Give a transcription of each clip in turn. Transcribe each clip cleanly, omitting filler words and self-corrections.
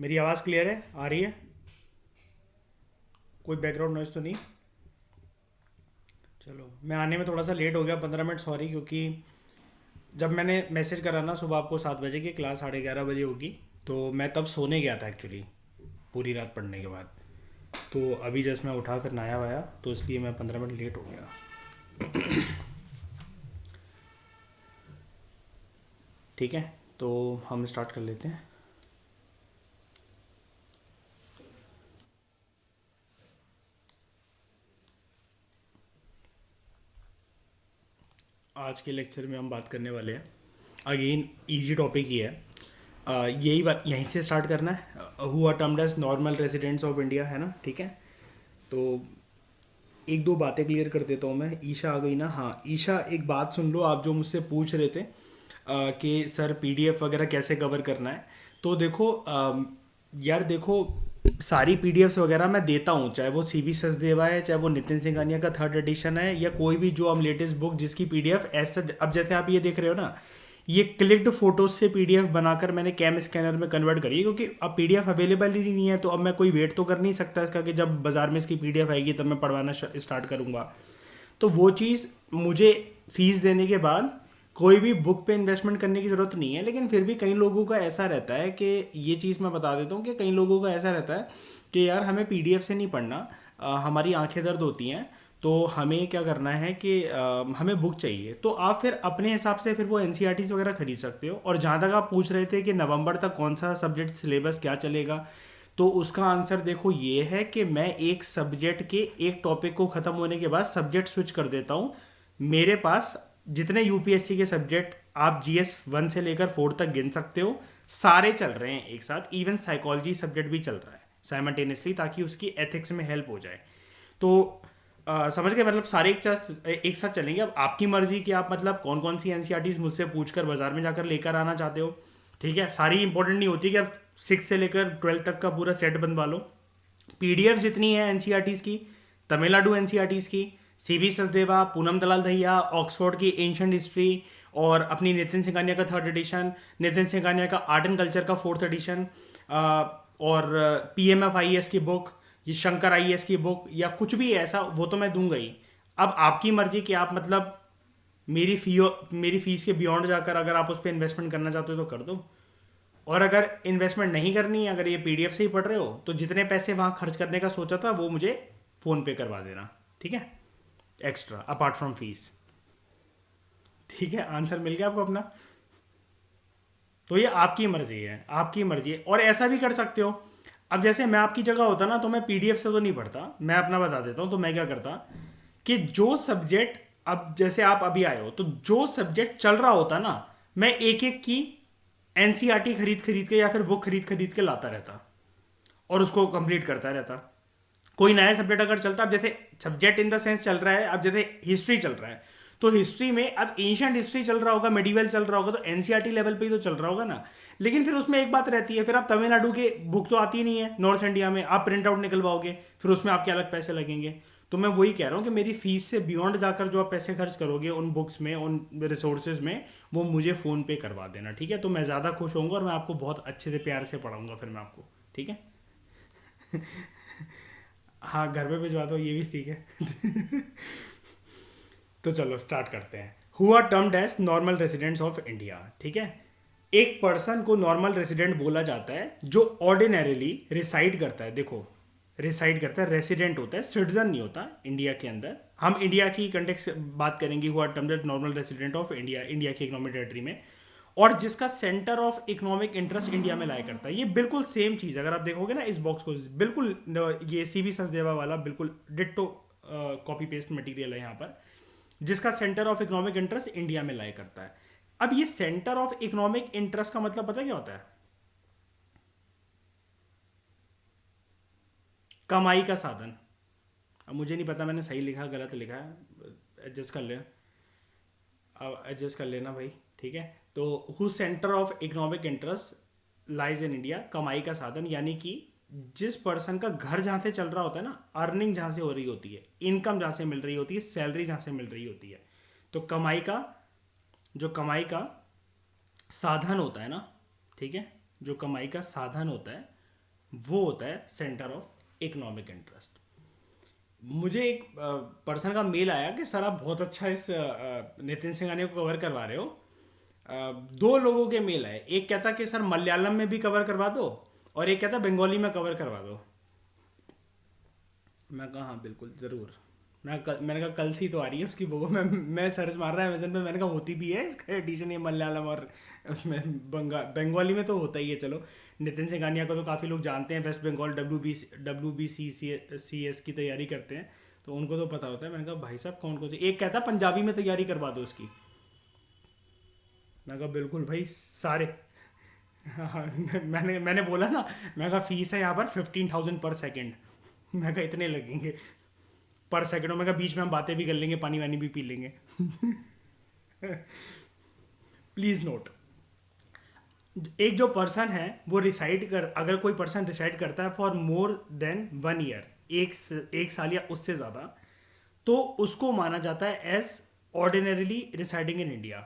मेरी आवाज़ क्लियर है, आ रही है? कोई बैकग्राउंड नॉइज़ तो नहीं? चलो, मैं आने में थोड़ा सा लेट हो गया, 15 मिनट, सॉरी। क्योंकि जब मैंने मैसेज करा ना सुबह आपको 7 बजे की क्लास 11:30 बजे होगी, तो मैं तब सोने गया था एक्चुअली, पूरी रात पढ़ने के बाद। तो अभी जस्ट मैं उठा, फिर नहाया वाया, तो इसलिए मैं 15 मिनट लेट हो गया। ठीक है, तो हम स्टार्ट कर लेते हैं। आज के लेक्चर में हम बात करने वाले हैं, अगेन इजी टॉपिक ही है। यही बात यहीं से स्टार्ट करना है। Who are termed as normal residents of India, है ना? ठीक है, तो एक दो बातें क्लियर कर देता हूँ मैं। ईशा आ गई ना? हाँ ईशा, एक बात सुन लो, आप जो मुझसे पूछ रहे थे कि सर पीडीएफ वगैरह कैसे कवर करना है। तो देखो यार देखो, सारी पीडीएफ्स वगैरह मैं देता हूँ, चाहे वो सीबी सचदेवा है, चाहे वो नितिन सिंघानिया का थर्ड एडिशन है, या कोई भी जो हम लेटेस्ट बुक जिसकी पीडीएफ ऐसा। अब जैसे आप ये देख रहे हो ना, ये क्लिक्ड फोटोज से पीडीएफ बनाकर मैंने कैम स्कैनर में कन्वर्ट करी है, क्योंकि अब पीडीएफ अवेलेबल ही नहीं है। तो अब मैं कोई वेट तो कर नहीं सकता इसका कि जब बाजार में इसकी पीडीएफ आएगी तब मैं पढ़वाना स्टार्ट करूँगा। तो वो चीज़ मुझे फीस देने के बाद कोई भी बुक पे इन्वेस्टमेंट करने की ज़रूरत नहीं है। लेकिन फिर भी कई लोगों का ऐसा रहता है कि, ये चीज़ मैं बता देता हूँ कि कई लोगों का ऐसा रहता है कि यार हमें पीडीएफ से नहीं पढ़ना, हमारी आंखें दर्द होती हैं, तो हमें क्या करना है कि हमें बुक चाहिए। तो आप फिर अपने हिसाब से फिर वो एनसीईआरटीज़ वगैरह खरीद सकते हो। और जहाँ तक आप पूछ रहे थे कि नवंबर तक कौन सा सब्जेक्ट सिलेबस क्या चलेगा, तो उसका आंसर देखो ये है कि मैं एक सब्जेक्ट के एक टॉपिक को ख़त्म होने के बाद सब्जेक्ट स्विच कर देता हूँ। मेरे पास जितने यूपीएससी के सब्जेक्ट आप जीएस 1 से लेकर 4 तक गिन सकते हो, सारे चल रहे हैं एक साथ। इवन साइकोलॉजी सब्जेक्ट भी चल रहा है साइमल्टेनियसली, ताकि उसकी एथिक्स में हेल्प हो जाए। तो समझ गए? मतलब सारे एक साथ चलेंगे। अब आपकी मर्जी कि आप मतलब कौन कौन सी एनसीईआरटीज मुझसे पूछकर बाजार में जाकर लेकर आना चाहते हो। ठीक है, सारी इंपॉर्टेंट नहीं होती कि आप 6 से लेकर 12 तक का पूरा सेट बनवा लो। पीडीएफ जितनी है एनसीईआरटीज की, तमिलनाडु एनसीईआरटीज की, सीबी सचदेवा, पूनम दलाल दहिया, ऑक्सफोर्ड की एंशंट हिस्ट्री, और अपनी नितिन सिंघानिया का थर्ड एडिशन, नितिन सिंघानिया का आर्ट एंड कल्चर का फोर्थ एडिशन, और पीएमएफ आईएएस की बुक, ये शंकर आईएएस की बुक, या कुछ भी ऐसा, वो तो मैं दूंगा ही। अब आपकी मर्जी कि आप मतलब मेरी फीस के बियॉन्ड जाकर अगर आप उस पर इन्वेस्टमेंट करना चाहते हो तो कर दो। और अगर इन्वेस्टमेंट नहीं करनी है, अगर ये पीडीएफ से ही पढ़ रहे हो, तो जितने पैसे वहाँ खर्च करने का सोचा था वो मुझे फ़ोन पे करवा देना। ठीक है, एक्स्ट्रा अपार्ट फ्रॉम फीस। ठीक है, आंसर मिल गया आपको अपना। तो ये आपकी मर्जी है, आपकी मर्जी है। और ऐसा भी कर सकते हो, अब जैसे मैं आपकी जगह होता ना, तो मैं पीडीएफ से तो नहीं पढ़ता, मैं अपना बता देता हूँ। तो मैं क्या करता कि जो सब्जेक्ट, अब जैसे आप अभी आए हो, तो जो सब्जेक्ट चल रहा होता ना, मैं एक एक की एनसीईआरटी खरीद खरीद के या फिर बुक खरीद खरीद के लाता रहता और उसको कंप्लीट करता रहता। कोई नया सब्जेक्ट अगर चलता, अब जैसे सब्जेक्ट इन द सेंस चल रहा है, अब जैसे हिस्ट्री चल रहा है, तो हिस्ट्री में अब एंशियंट हिस्ट्री चल रहा होगा, मेडिवल चल रहा होगा, तो एनसीईआरटी लेवल पे ही तो चल रहा होगा ना। लेकिन फिर उसमें एक बात रहती है, फिर आप तमिलनाडु के बुक तो आती नहीं है नॉर्थ इंडिया में, आप प्रिंट आउट निकलवाओगे, फिर उसमें आपके अलग पैसे लगेंगे। तो मैं वही कह रहा हूँ कि मेरी फीस से बियॉन्ड जाकर जो आप पैसे खर्च करोगे उन बुक्स में, उन रिसोर्सेज में, वो मुझे फ़ोन पे करवा देना। ठीक है, तो मैं ज़्यादा खुश होऊंगा और मैं आपको बहुत अच्छे से प्यार से पढ़ाऊंगा फिर मैं आपको। ठीक है, हाँ घर पे भिजवा दो, ये भी ठीक है। तो चलो स्टार्ट करते हैं। Who are termed as normal residents of India. ठीक है, एक पर्सन को नॉर्मल रेजिडेंट बोला जाता है जो ऑर्डिनरीली रिसाइड करता है। देखो, रिसाइड करता है, रेसिडेंट होता है, सिटीजन नहीं होता इंडिया के अंदर। हम इंडिया की कंटेक्स्ट बात करेंगे, who are termed as normal resident of India, India की इकोनॉमिक टेरिटरी में, और जिसका centre of economic interest India में लाया करता है। ये बिल्कुल सेम चीज़, अगर आप देखोगे ना इस बॉक्स को, बिल्कुल ये सीबी सचदेवा वाला बिल्कुल डिट्टो कॉपी पेस्ट मटेरियल है यहाँ पर। जिसका centre of economic interest India में लाया करता है। अब ये सेंटर ऑफ इकोनॉमिक इंटरेस्ट का मतलब पता है क्या होता है? कमाई का साधन। अब मुझे नहीं पता मैंने सही लिखा गलत लिखा है, एडजस्ट कर ले, अब एडजस्ट कर लेना भाई। ठीक है, तो who centre of economic interest lies in India, कमाई का साधन, यानी कि जिस पर्सन का घर जहाँ से चल रहा होता है ना, अर्निंग जहाँ से हो रही होती है, इनकम जहाँ से मिल रही होती है, सैलरी जहाँ से मिल रही होती है, तो कमाई का, जो कमाई का साधन होता है ना, ठीक है, जो कमाई का साधन होता है वो होता है सेंटर ऑफ इकोनॉमिक इंटरेस्ट। मुझे एक पर्सन का मेल आया कि सर आप बहुत अच्छा इस नितिन सिंघानिया को कवर करवा रहे हो। दो लोगों के मेल आए, एक कहता कि सर मलयालम में भी कवर करवा दो, और एक कहता बंगाली में कवर करवा दो। मैं कहा हाँ बिल्कुल ज़रूर। मैंने कहा कल से ही तो आ रही है उसकी बुक। मैं सर्च मार रहा है अमेजन पे, मैंने कहा होती भी है इसका एडिशन, ये मलयालम और उसमें बंगाली में तो होता ही है। चलो, नितिन सिंघानिया को तो काफ़ी लोग जानते हैं, वेस्ट बंगाल WBCS की तैयारी करते हैं, तो उनको तो पता होता है। मैंने कहा भाई साहब कौन कौन से, एक कहता पंजाबी में तैयारी करवा दो उसकी। मैं कहा बिल्कुल भाई सारे। हाँ, मैंने बोला ना, मैं कहा फीस है यहाँ पर 15,000 पर सेकेंड। मैं कहा इतने लगेंगे पर सेकंड में, का बीच में हम बातें भी कर लेंगे, पानी वानी भी पी लेंगे। प्लीज नोट, एक जो पर्सन है वो रिसाइड कर, अगर कोई पर्सन रिसाइड करता है फॉर मोर देन 1 ईयर, एक साल या उससे ज़्यादा, तो उसको माना जाता है as ordinarily residing in India.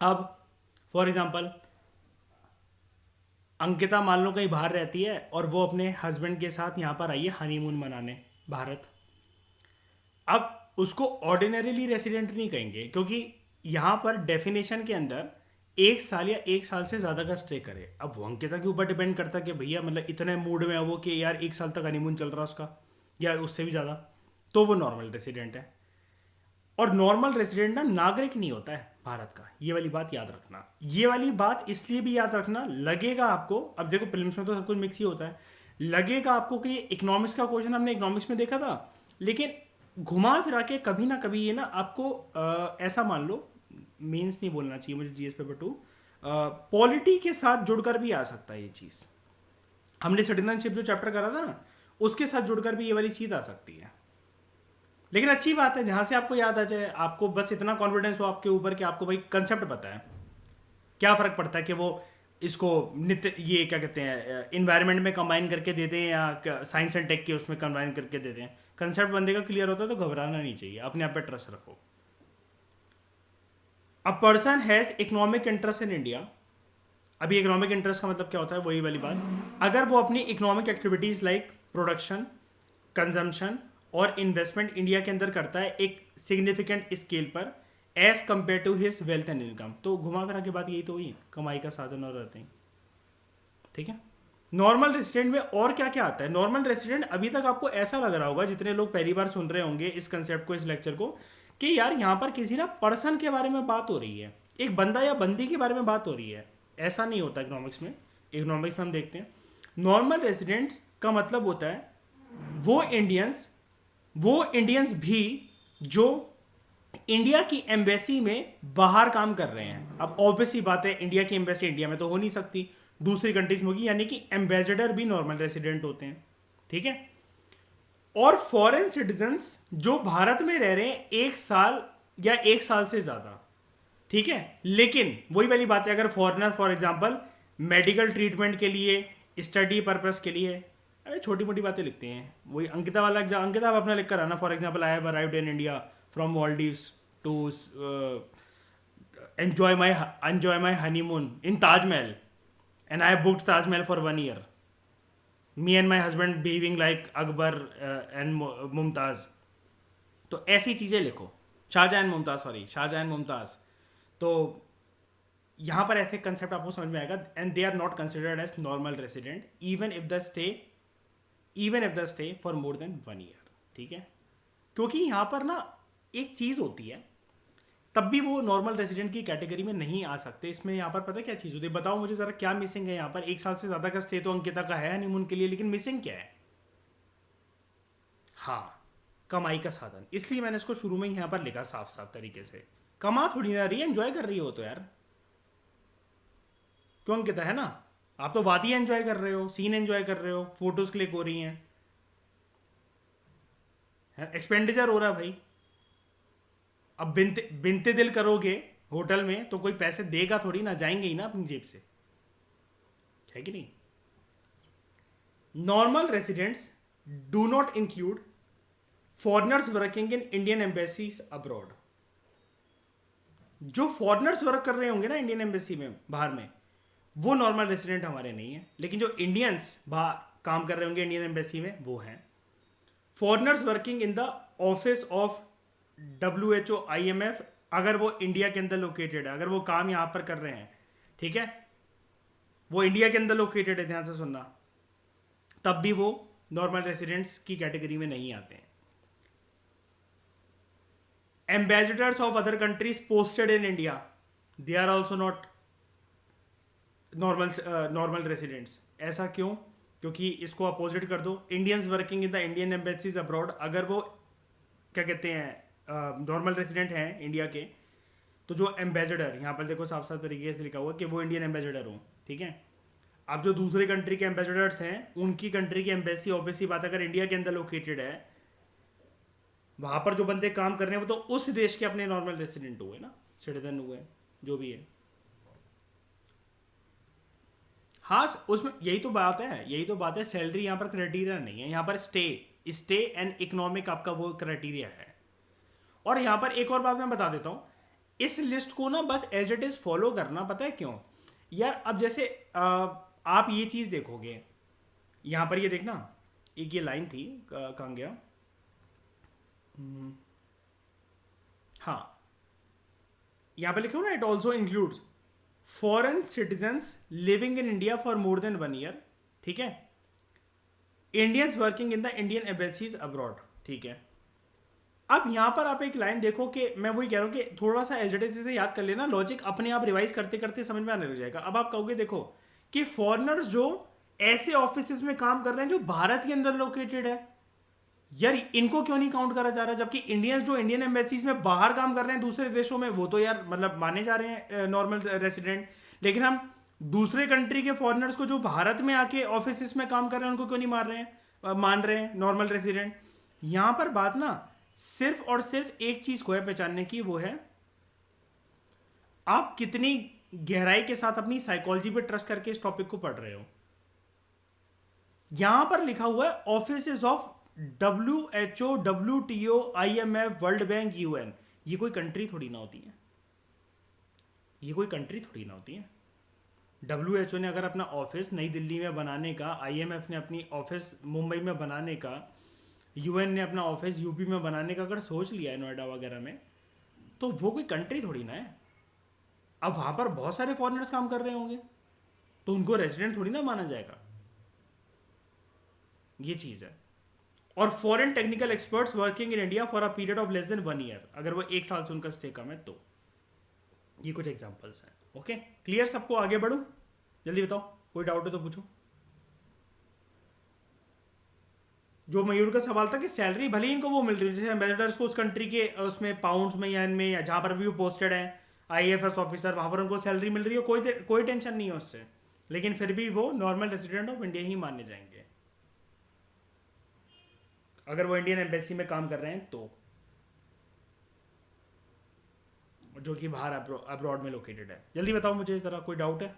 अब फॉर एग्जाम्पल अंकिता मान लो कहीं बाहर रहती है और वो अपने हस्बैंड के साथ यहाँ पर आई है हनीमून मनाने भारत। अब उसको ऑर्डिनरीली रेसिडेंट नहीं कहेंगे, क्योंकि यहाँ पर डेफिनेशन के अंदर 1 साल या 1 साल से ज़्यादा का स्टे करे। अब वो अंकिता के ऊपर डिपेंड करता है कि भैया मतलब इतने मूड में है वो कि यार 1 साल तक हनीमून चल रहा है उसका, या उससे भी ज़्यादा, तो वो नॉर्मल रेसिडेंट है। और नॉर्मल रेसिडेंट ना नागरिक नहीं होता है भारत का, ये वाली बात याद रखना। ये वाली बात इसलिए भी याद रखना, लगेगा आपको, अब देखो प्रीलिम्स में तो सब कुछ मिक्स ही होता है, लगेगा आपको कि इकोनॉमिक्स का क्वेश्चन हमने इकोनॉमिक्स में देखा था, लेकिन घुमा फिरा के कभी ना कभी ये ना आपको ऐसा मान लो, मीन्स नहीं बोलना चाहिए मुझे, जीएस पेपर 2 पॉलिटी के साथ जुड़कर भी आ सकता है ये चीज़। हमने सिटीजनशिप जो चैप्टर करा था ना, उसके साथ जुड़कर भी ये वाली चीज़ आ सकती है। लेकिन अच्छी बात है जहां से आपको याद आ जाए, आपको बस इतना कॉन्फिडेंस हो आपके ऊपर कि आपको भाई कंसेप्ट पता है। क्या फ़र्क पड़ता है कि वो इसको नित्य ये क्या कहते हैं इन्वायरमेंट में कंबाइन करके दे दें या साइंस एंड टेक के उसमें कंबाइन करके दे दें, कंसेप्ट बंदे का क्लियर होता है तो घबराना नहीं चाहिए, अपने आप पे ट्रस्ट रखो। A person has economic interest in India. अभी इकोनॉमिक इंटरेस्ट का मतलब क्या होता है, वही वाली बात, अगर वो अपनी economic activities like production, consumption और इन्वेस्टमेंट इंडिया के अंदर करता है एक सिग्निफिकेंट स्केल पर as compare to his wealth and income, तो घुमा फिरा के बात यही तो हुई, कमाई का साधन और रहते हैं। ठीक है। नॉर्मल रेसिडेंट में और क्या क्या आता है? नॉर्मल रेसिडेंट अभी तक आपको ऐसा लग रहा होगा, जितने लोग पहली बार सुन रहे होंगे इस कंसेप्ट को, इस लेक्चर को, कि यार यहाँ पर किसी ना पर्सन के बारे में बात हो रही है, एक बंदा या बंदी के बारे में बात हो रही है। ऐसा नहीं होता इकोनॉमिक्स में। इकोनॉमिक्स में हम देखते हैं नॉर्मल रेसिडेंट्स का मतलब होता है वो इंडियंस भी जो इंडिया की एम्बेसी में बाहर काम कर रहे हैं। अब ऑब्वियस ही बात है, इंडिया की एम्बेसी इंडिया में तो हो नहीं सकती, दूसरी कंट्रीज में होगी, यानी कि एम्बेसडर भी नॉर्मल रेसिडेंट होते हैं। ठीक है। और फॉरेन सिटीजन्स जो भारत में रह रहे हैं 1 साल या 1 साल से ज्यादा। ठीक है। लेकिन वही वाली बात है, अगर foreigner for example medical treatment के लिए, स्टडी पर्पस के लिए, अरे छोटी मोटी बातें लिखते हैं, वही अंकिता वाला अंकिता आप अपना लिख कर आना, for example I have arrived in India from Maldives to enjoy my honeymoon in Taj Mahal, and I booked Taj Mahal for 1 year. Me and my husband behaving like Akbar and Mumtaz. तो ऐसी चीज़ें लिखो, Shahjahan and Mumtaz, sorry Shahjahan and Mumtaz. तो यहाँ पर ऐसे concept आपको समझ में आएगा, and they are not considered as normal resident even if the stay for more than 1 year. ठीक है। क्योंकि यहाँ पर ना एक चीज़ होती है, तब भी वो नॉर्मल रेसिडेंट की कैटेगरी में नहीं आ सकते। इसमें यहाँ पर पता है क्या चीज़ होती है? बताओ मुझे ज़रा, क्या मिसिंग है यहाँ पर? 1 साल से ज़्यादा का स्टे तो अंकिता का है हनीमून के लिए, लेकिन मिसिंग क्या है? हाँ, कमाई का साधन। इसलिए मैंने इसको शुरू में ही यहाँ पर लिखा साफ साफ तरीके से। कमा थोड़ी ना रही है, एंजॉय कर रही हो तो यार। क्यों अंकिता, है ना? आप तो वादियाँ एंजॉय कर रहे हो, सीन एंजॉय कर रहे हो, फोटोज क्लिक हो रही हैं, एक्सपेंडिचर हो रहा है भाई। अब बिनते बिनते दिल करोगे होटल में तो कोई पैसे देगा थोड़ी ना, जाएंगे ही ना अपनी जेब से, है कि नहीं? Normal residents do not include foreigners working in Indian embassies abroad. जो फॉरनर्स वर्क कर रहे होंगे ना इंडियन एम्बेसी में बाहर में, वो नॉर्मल रेसिडेंट हमारे नहीं है, लेकिन जो इंडियंस बाहर काम कर रहे होंगे इंडियन एम्बेसी में वो हैं। Foreigners working in the office of WHO IMF, अगर वो इंडिया के अंदर लोकेटेड है, अगर वो काम यहां पर कर रहे हैं, ठीक है, वो इंडिया के अंदर लोकेटेड है, ध्यान से सुनना, तब भी वो नॉर्मल रेसिडेंट्स की कैटेगरी में नहीं आते हैं। Ambassadors of other countries posted in India, they are also not normal residents. ऐसा क्यों? क्योंकि इसको अपोजिट कर दो, Indians working in the Indian embassies abroad, अगर वो क्या कहते हैं नॉर्मल रेसिडेंट हैं इंडिया के, तो जो एम्बेसडर, यहाँ पर देखो साफ साफ तरीके से लिखा हुआ कि वो इंडियन एम्बेसडर हो, ठीक है। अब जो दूसरे कंट्री के एम्बेसडर्स हैं, उनकी कंट्री की एम्बेसी ऑब्वियस ही बात अगर इंडिया के अंदर लोकेटेड है, वहां पर जो बंदे काम कर रहे हैं वो तो उस देश के अपने नॉर्मल रेसिडेंट हुए ना, सिटीजन हुए, जो भी है। हाँ, उसमें यही तो बात है, यही तो बात है, सैलरी यहाँ पर क्राइटेरिया नहीं है, यहाँ पर स्टे एंड इकोनॉमिक आपका वो क्राइटेरिया है। और यहाँ पर एक और बात मैं बता देता हूँ, इस लिस्ट को ना बस एज इट इज फॉलो करना, पता है क्यों यार? अब जैसे आप ये चीज देखोगे, यहाँ पर ये देखना, एक ये लाइन थी, कहाँ गया, हाँ, यहाँ पे लिखा हो ना, it also includes foreign citizens living in India for more than 1 year, ठीक है, Indians working in the Indian embassies abroad, ठीक है। अब यहां पर आप एक लाइन देखो कि मैं वही कह रहा हूं कि थोड़ा सा एजडेसी से याद कर लेना, लॉजिक अपने आप रिवाइज करते करते समझ में आने लग जाएगा। अब आप कहोगे देखो कि फॉरेनर्स जो ऐसे ऑफिस में काम कर रहे हैं जो भारत के अंदर लोकेटेड है, यार इनको क्यों नहीं काउंट करा जा रहा? जबकि इंडियंस जो इंडियन एम्बेसीज में बाहर काम कर रहे हैं दूसरे देशों में, वो तो यार मतलब माने जा रहे हैं नॉर्मल रेसिडेंट, लेकिन हम दूसरे कंट्री के फॉरेनर्स को जो भारत में आके ऑफिस में काम कर रहे हैं उनको क्यों नहीं मार रहे हैं, मान रहे हैं नॉर्मल रेसिडेंट? यहां पर बात ना सिर्फ और सिर्फ एक चीज को है पहचानने की, वो है आप कितनी गहराई के साथ अपनी साइकोलॉजी पे ट्रस्ट करके इस टॉपिक को पढ़ रहे हो। यहां पर लिखा हुआ है office of WHO, WTO, IMF, world bank, UN। ये कोई कंट्री थोड़ी ना होती है, ये कोई कंट्री थोड़ी ना होती है। WHO ने अगर अपना ऑफिस नई दिल्ली में बनाने का, IMF ने अपनी ऑफिस मुंबई में बनाने का, UN ने अपना ऑफिस यूपी में बनाने का अगर सोच लिया है नोएडा वगैरह में, तो वो कोई कंट्री थोड़ी ना है। अब वहां पर बहुत सारे फॉरेनर्स काम कर रहे होंगे, तो उनको रेजिडेंट थोड़ी ना माना जाएगा, ये चीज है। और foreign technical experts working in India for a period of less than 1 year, अगर वो 1 साल से उनका स्टे कम है तो। ये कुछ एग्जांपल्स हैं। ओके, क्लियर सबको? आगे बढ़ूं, जल्दी बताओ, कोई डाउट है तो पूछो। जो मयूर का सवाल था कि सैलरी भले ही इनको वो मिल रही है, जैसे एम्बेसडर्स को उस कंट्री के उसमें पाउंड्स में या इनमें या जहां पर भी वो पोस्टेड है, IFS ऑफिसर, वहां पर उनको सैलरी मिल रही है, कोई टेंशन नहीं है उससे, लेकिन फिर भी वो नॉर्मल रेसिडेंट ऑफ इंडिया ही माने जाएंगे अगर वो इंडियन एम्बेसी में काम कर रहे हैं तो, जो कि बाहर अब्रॉड में लोकेटेड है। जल्दी बताओ मुझे, इस तरह कोई डाउट है?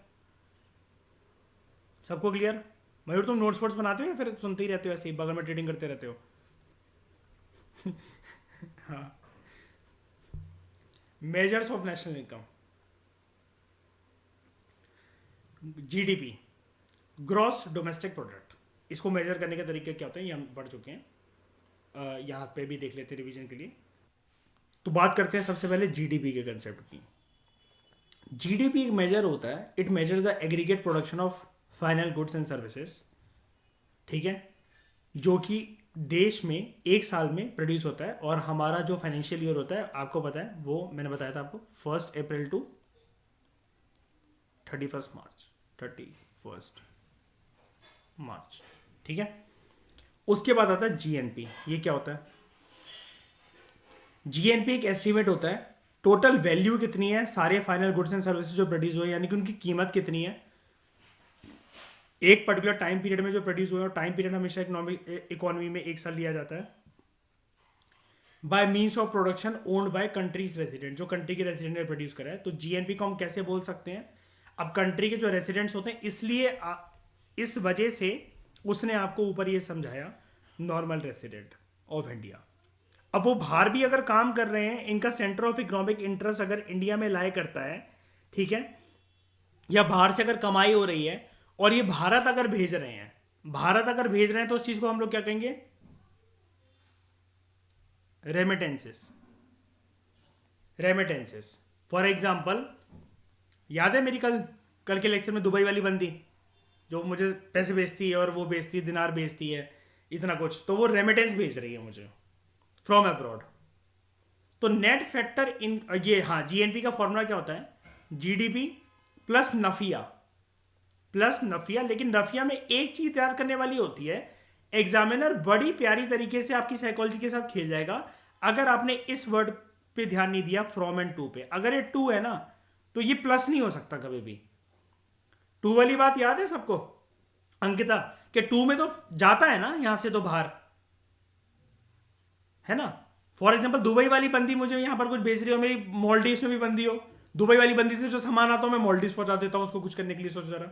सबको क्लियर? मयूर तुम नोट्स वोट्स बनाते हो या फिर सुनते ही रहते हो ऐसे ही बगल में ट्रेडिंग करते रहते हो? हाँ, measures of national income, GDP, gross domestic product, इसको मेजर करने के तरीके क्या होते हैं ये हम पढ़ चुके हैं, यहाँ पे भी देख लेते हैं रिवीजन के लिए। तो बात करते हैं सबसे पहले GDP के कंसेप्ट की। GDP एक मेजर होता है, it measures the aggregate production of final goods and services, ठीक है, जो कि देश में एक साल में प्रोड्यूस होता है। और हमारा जो फाइनेंशियल ईयर होता है आपको पता है, वो मैंने बताया था आपको, 1 अप्रैल टू 31 मार्च, ठीक है। उसके बाद आता है GNP। ये क्या होता है? GNP एक एस्टिमेट होता है, टोटल वैल्यू कितनी है सारे फाइनल गुड्स एंड सर्विसेज जो प्रोड्यूस हुए, यानी कि उनकी कीमत कितनी है एक पर्टिकुलर टाइम पीरियड में जो प्रोड्यूस हुए। और टाइम पीरियड हमेशा इकोनॉमी में 1 साल लिया जाता है। Bye means of production owned by countries resident, जो कंट्री के रेसिडेंट ने प्रोड्यूस करा है। तो GNP को हम कैसे बोल सकते हैं? अब कंट्री के जो रेसिडेंट्स होते हैं, इसलिए इस वजह से उसने आपको ऊपर ये समझाया नॉर्मल रेसिडेंट ऑफ इंडिया। अब वो बाहर भी अगर काम कर रहे हैं, इनका सेंटर ऑफ इकोनॉमिक इंटरेस्ट अगर इंडिया में लाए करता है, ठीक है, या बाहर से अगर कमाई हो रही है और ये भारत अगर भेज रहे हैं, भारत अगर भेज रहे हैं तो उस चीज को हम लोग क्या कहेंगे? रेमिटेंसेस। रेमिटेंसेस। फॉर एग्जाम्पल, याद है मेरी कल कल के लेक्चर में दुबई वाली बंदी जो मुझे पैसे भेजती है और वो भेजती है, दिनार भेजती है, इतना कुछ, तो वो रेमिटेंस भेज रही है मुझे फ्रॉम अब्रॉड। तो नेट फैक्टर इन ये, हाँ, जीएनपी का फॉर्मूला क्या होता है? GDP plus NFIA, plus NFIA. लेकिन नफिया में एक चीज याद करने वाली होती है, एग्जामिनर बड़ी प्यारी तरीके से आपकी साइकोलॉजी के साथ खेल जाएगा अगर आपने इस वर्ड पे ध्यान नहीं दिया, फ्रॉम एंड टू पे। अगर ये टू है ना तो ये प्लस नहीं हो सकता कभी भी। टू वाली बात याद है सबको अंकिता? कि टू में तो जाता है ना यहां से तो बाहर, है ना? फॉर एग्जाम्पल दुबई वाली बंदी मुझे यहां पर कुछ भेज रही हो, मेरी मॉलडीव्स में भी बंदी हो, दुबई वाली बंदी से जो सामान आता हो मैं मॉलडीव्स पहुंचा देता हूं उसको कुछ करने के लिए, सोच जरा,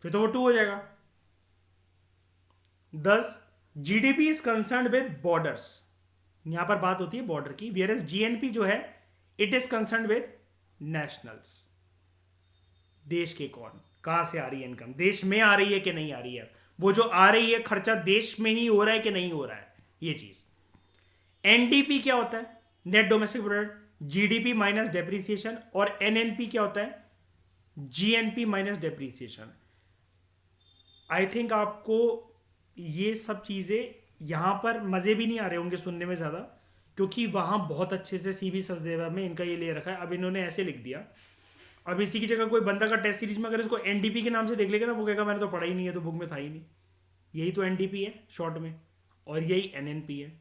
फिर तो वो टू हो जाएगा। 10, GDP is concern with borders. यहां पर बात होती है बॉर्डर की, वेयर एज जीएनपी जो है it is concern with nationals. देश के कौन, कहां से आ रही है इनकम, देश में आ रही है कि नहीं आ रही है, वो जो आ रही है खर्चा देश में ही हो रहा है कि नहीं हो रहा है, ये चीज। एनडीपी क्या होता है? Net domestic product, GDP minus depreciation. और एनएनपी क्या होता है? GNP minus depreciation. I think आपको ये सब चीजें यहां पर मजे भी नहीं आ रहे होंगे सुनने में ज्यादा, क्योंकि वहां बहुत अच्छे से सीबी सचदेवा में इनका ये ले रखा है। अब इन्होंने ऐसे लिख दिया, अब इसी की जगह कोई बंदा का टेस्ट सीरीज में अगर इसको एनडीपी के नाम से देख लेगा ना, वो कहेगा मैंने तो पढ़ा ही नहीं है, तो बुक में था ही नहीं। यही तो एनडीपी है शॉर्ट में, और यही एनएनपी है।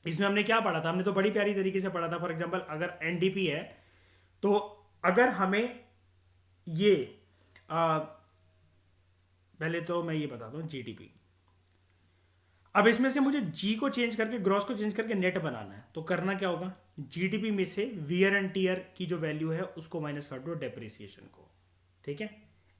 इसमें हमने क्या पढ़ा था? हमने तो बड़ी प्यारी तरीके से पढ़ा था। फॉर एग्जाम्पल अगर एनडीपी है तो अगर हमें ये पहले तो मैं ये बताता हूँ जीडीपी। अब इसमें से मुझे जी को चेंज करके, ग्रॉस को चेंज करके नेट बनाना है, तो करना क्या होगा? जीडीपी में से वियर एंड टीयर की जो वैल्यू है उसको माइनस कर दो डेप्रिसिएशन को, ठीक है?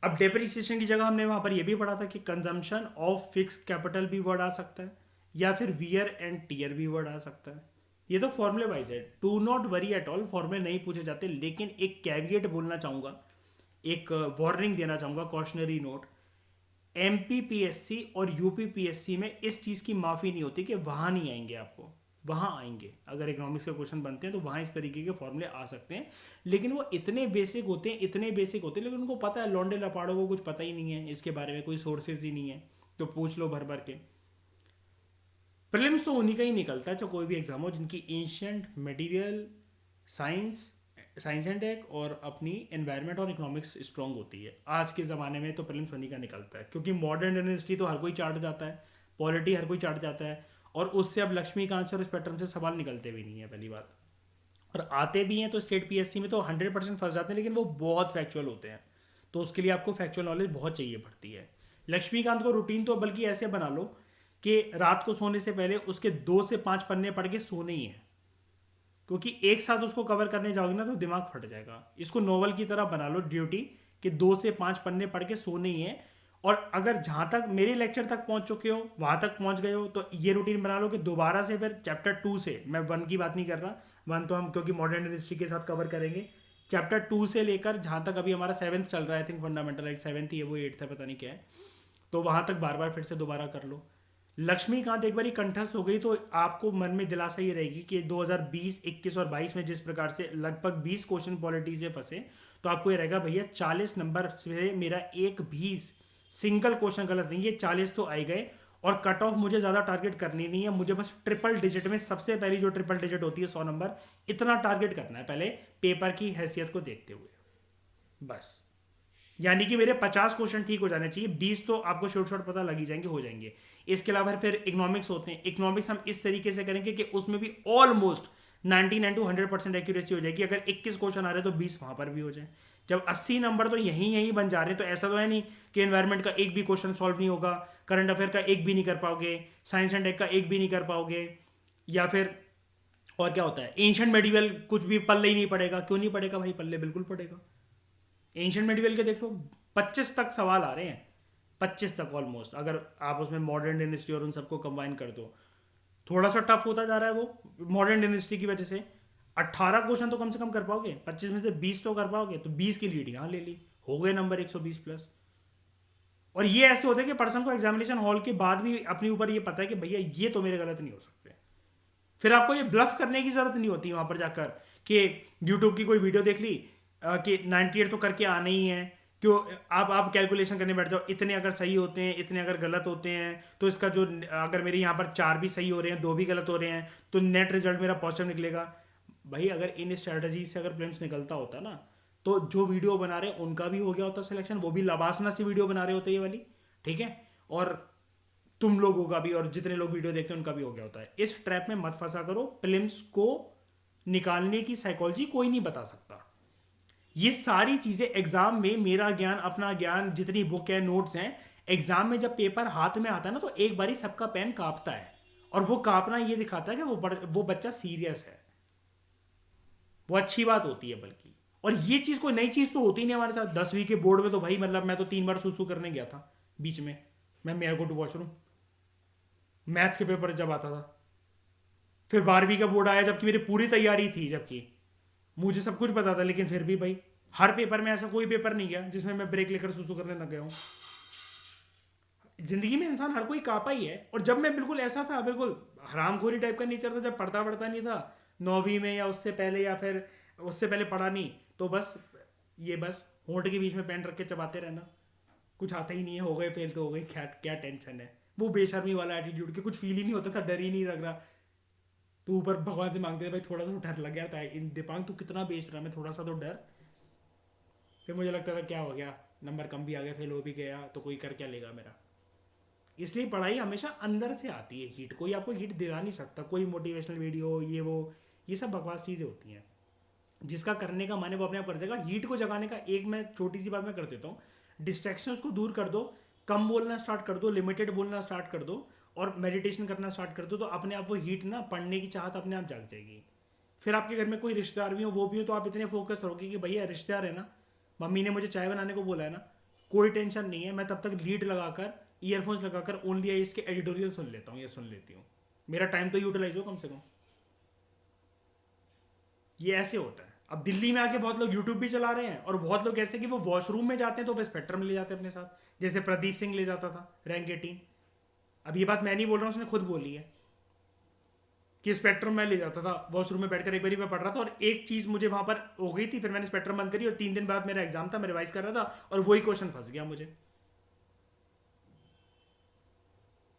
अब डेप्रिसिएशन की जगह हमने वहां पर यह भी पढ़ा था कि कंजम्पशन ऑफ फिक्स कैपिटल भी वर्ड आ सकता है, या फिर वियर एंड टीयर भी वर्ड आ सकता है। ये तो फॉर्मूले वाइज है, do not worry at all, फॉर्मूले नहीं पूछे जाते। लेकिन एक कैविएट बोलना चाहूंगा, एक वार्निंग देना चाहूंगा, कॉशनरी नोट। एमपीपीएससी और यूपीपीएससी में इस चीज़ की माफ़ी नहीं होती कि वहाँ नहीं आएंगे, आपको वहाँ आएंगे। अगर इकोनॉमिक्स के क्वेश्चन बनते हैं तो वहाँ इस तरीके के फॉर्मूले आ सकते हैं, लेकिन वो इतने बेसिक होते हैं, इतने बेसिक होते हैं, लेकिन उनको पता है लॉन्डे लपाड़ो को कुछ पता ही नहीं है इसके बारे में, कोई सोर्सेज ही नहीं है, तो पूछ लो भर भर के। प्रीलिम्स तो उन्हीं का ही निकलता है, चाहे कोई भी एग्जाम हो, जिनकी ancient material science, science and tech और अपनी एनवायरनमेंट और इकोनॉमिक्स स्ट्रांग होती है। आज के ज़माने में तो प्रीलिम्स उन्हीं का निकलता है, क्योंकि मॉडर्न यूनिवर्सिटी तो हर कोई चार्ट जाता है, पॉलिटी हर कोई चार्ट जाता है, और उससे अब लक्ष्मीकांत से और इस पैटर्न से सवाल निकलते भी नहीं है, पहली बात। और आते भी हैं तो स्टेट पीएससी में तो 100% फंस जाते हैं, लेकिन वो बहुत फैक्चुअल होते हैं, तो उसके लिए आपको फैक्चुअल नॉलेज बहुत चाहिए पड़ती है। लक्ष्मीकांत को रूटीन तो बल्कि ऐसे बना लो कि रात को सोने से पहले उसके 2 से 5 पन्ने पढ़ के सोने ही है, क्योंकि एक साथ उसको कवर करने जाओगे ना तो दिमाग फट जाएगा। इसको नोवेल की तरह बना लो ड्यूटी, कि 2 से 5 पन्ने पढ़ के सोने ही है। और अगर जहां तक मेरे लेक्चर तक पहुंच चुके हो, वहां तक पहुंच गए हो, तो ये रूटीन बना लो कि दोबारा से फिर चैप्टर 2 से, मैं 1 की बात नहीं कर रहा, 1 तो हम क्योंकि मॉडर्न हिस्ट्री के साथ कवर करेंगे, चैप्टर 2 से लेकर जहां तक अभी हमारा 7th चल रहा है, I think fundamental, right, 7th ही है, वो 8th है, पता नहीं क्या है, तो वहां तक बार बार फिर से दोबारा कर लो। लक्ष्मीकांत एक बार कंठस्थ हो गई तो आपको मन में दिलासा ये रहेगी कि 2020, 21 और 22 में जिस प्रकार से लगभग 20 क्वेश्चन पॉलिटी से फंसे, तो आपको ये रहेगा भैया 40 नंबर से मेरा एक भी सिंगल क्वेश्चन गलत नहीं है, 40 तो आए गए। और कट ऑफ मुझे ज़्यादा टारगेट करनी नहीं है, मुझे बस ट्रिपल डिजिट में, सबसे पहली जो ट्रिपल डिजिट होती है 100 नंबर, इतना टारगेट करना है पहले पेपर की हैसियत को देखते हुए, बस। यानी कि मेरे 50 क्वेश्चन ठीक हो जाने चाहिए, 20 तो आपको शॉर्ट शॉर्ट पता लग ही जाएंगे, हो जाएंगे। इसके अलावा फिर इकोनॉमिक्स होते हैं, इकोनॉमिक्स हम इस तरीके से करेंगे कि उसमें भी ऑलमोस्ट 99 to 100% एक्यूरेसी हो जाएगी। अगर 21 क्वेश्चन आ रहे हैं तो 20 वहां पर भी हो जाए। जब 80 नंबर तो यहीं यहीं बन जा रहे हैं, तो ऐसा तो है नहीं कि एनवायरमेंट का एक भी क्वेश्चन सॉल्व नहीं होगा, करंट अफेयर का एक भी नहीं कर पाओगे, साइंस एंड टेक का एक भी नहीं कर पाओगे, या फिर और क्या होता है, एंशिएंट मेडिवल कुछ भी पल्ले ही नहीं पड़ेगा। क्यों नहीं पड़ेगा भाई? पल्ले बिल्कुल पड़ेगा। एंशिएंट मेडिवल के देख लो 25 तक सवाल आ रहे हैं, 25 तक ऑलमोस्ट, अगर आप उसमें मॉडर्न डेनिस्ट्री और उन सबको कंबाइन कर दो। थोड़ा सा टफ होता जा रहा है वो मॉडर्न डेनिस्ट्री की वजह से। 18 क्वेश्चन तो कम से कम कर पाओगे, 25 में से 20 तो कर पाओगे, तो 20 की लीड यहाँ ले ली, हो गए नंबर 120 प्लस। और ये ऐसे होता है कि पर्सन को एग्जामिनेशन हॉल के बाद भी अपने ऊपर ये पता है कि भैया ये तो मेरे गलत नहीं हो सकते। फिर आपको ये ब्लफ करने की जरूरत नहीं होती वहां पर जाकर कि यूट्यूब की कोई वीडियो देख ली कि 98 तो करके आना ही है, क्यों आप कैलकुलेशन करने बैठ जाओ, इतने अगर सही होते हैं, इतने अगर गलत होते हैं, तो इसका जो, अगर मेरे यहाँ पर 4 भी सही हो रहे हैं, 2 भी गलत हो रहे हैं, तो नेट रिजल्ट मेरा पॉजिटिव निकलेगा। भाई अगर इन स्ट्रेटजी से अगर प्लेम्स निकलता होता ना, तो जो वीडियो बना रहे हैं उनका भी हो गया होता सिलेक्शन, वो भी लबासना से वीडियो बना रहे होते ये वाली, ठीक है, और तुम लोगों का भी और जितने लोग वीडियो देखते हैं उनका भी हो गया होता है। इस ट्रैप में मत फंसा करो, प्रीलिम्स को निकालने की साइकोलॉजी कोई नहीं बता सकता। ये सारी चीजें एग्जाम में, मेरा ज्ञान, अपना ज्ञान, जितनी बुक है, नोट्स हैं, एग्जाम में जब पेपर हाथ में आता है ना, तो एक बारी सबका पेन कांपता है, और वो कांपना ये दिखाता है कि वो बच्चा सीरियस है, वो अच्छी बात होती है बल्कि। और ये चीज कोई नई चीज तो होती नहीं हमारे साथ। 10वीं के बोर्ड में तो भाई मतलब मैं तो 3 बार सूसू करने गया था बीच में, मैं may I go to washroom, maths के पेपर जब आता था। फिर 12वीं का बोर्ड आया जबकि मेरी पूरी तैयारी थी, जबकि मुझे सब कुछ पता था, लेकिन फिर भी भाई हर पेपर में ऐसा कोई पेपर नहीं गया जिसमें मैं ब्रेक लेकर सुसु करने लग गया हूँ। जिंदगी में इंसान हर कोई कापा ही है। और जब मैं बिल्कुल ऐसा था, बिल्कुल हरामखोरी टाइप का नेचर था, जब पढ़ता पढ़ता नहीं था 9वीं में या उससे पहले, या फिर उससे पहले पढ़ा नहीं, तो बस ये बस होंठ के बीच में पेन रख के चबाते रहना, कुछ आता ही नहीं है, हो गए फेल तो हो गई, क्या क्या टेंशन है, वो बेशर्मी वाला एटीट्यूड कि कुछ फील ही नहीं होता था, डर ही नहीं लग रहा। तो ऊपर भगवान से मांगते थे भाई थोड़ा सा तो डर लग गया था, इन दीपांग तू कितना बेच रहा, मैं थोड़ा सा तो डर। फिर मुझे लगता था क्या हो गया, नंबर कम भी आ गया, फेल हो भी गया, तो कोई कर क्या लेगा मेरा। इसलिए पढ़ाई हमेशा अंदर से आती है, हीट कोई आपको हीट दिला नहीं सकता, कोई मोटिवेशनल वीडियो ये वो, ये सब बकवास चीज़ें होती हैं। जिसका करने का माने वो अपने आप कर देगा। हीट को जगाने का एक मैं छोटी सी बात मैं कर देता हूँ, डिस्ट्रैक्शंस को दूर कर दो, कम बोलना स्टार्ट कर दो, लिमिटेड बोलना स्टार्ट कर दो, और मेडिटेशन करना स्टार्ट कर दो, तो अपने आप वो हीट ना, पढ़ने की चाहत अपने आप जाग जाएगी। फिर आपके घर में कोई रिश्तेदार भी हो, वो भी हो, तो आप इतने फोकस रहोगे कि भैया रिश्तेदार है ना, मम्मी ने मुझे चाय बनाने को बोला है ना, कोई टेंशन नहीं है, मैं तब तक लीड लगाकर, ईयरफोन्स लगाकर ओनली आई इसके एडिटोरियल सुन लेता हूँ या सुन लेती हूँ, मेरा टाइम तो यूटिलाइज हो कम से कम। ये ऐसे होता है। अब दिल्ली में आके बहुत लोग यूट्यूब भी चला रहे हैं, और बहुत लोग ऐसे कि वो वॉशरूम में जाते हैं तो वे स्पेक्ट्रम ले जाते हैं अपने साथ, जैसे प्रदीप सिंह ले जाता था रैंक 18। अब ये बात मैं नहीं बोल रहा हूँ, उसने खुद बोली है कि स्पेक्ट्रम मैं ले जाता था वॉशरूम में बैठकर, एक बारी मैं पढ़ रहा था और एक चीज मुझे वहां पर हो गई थी, फिर मैंने स्पेक्ट्रम बंद करी, और 3 दिन बाद मेरा एग्जाम था, मैं रिवाइज कर रहा था, और वही क्वेश्चन फंस गया मुझे।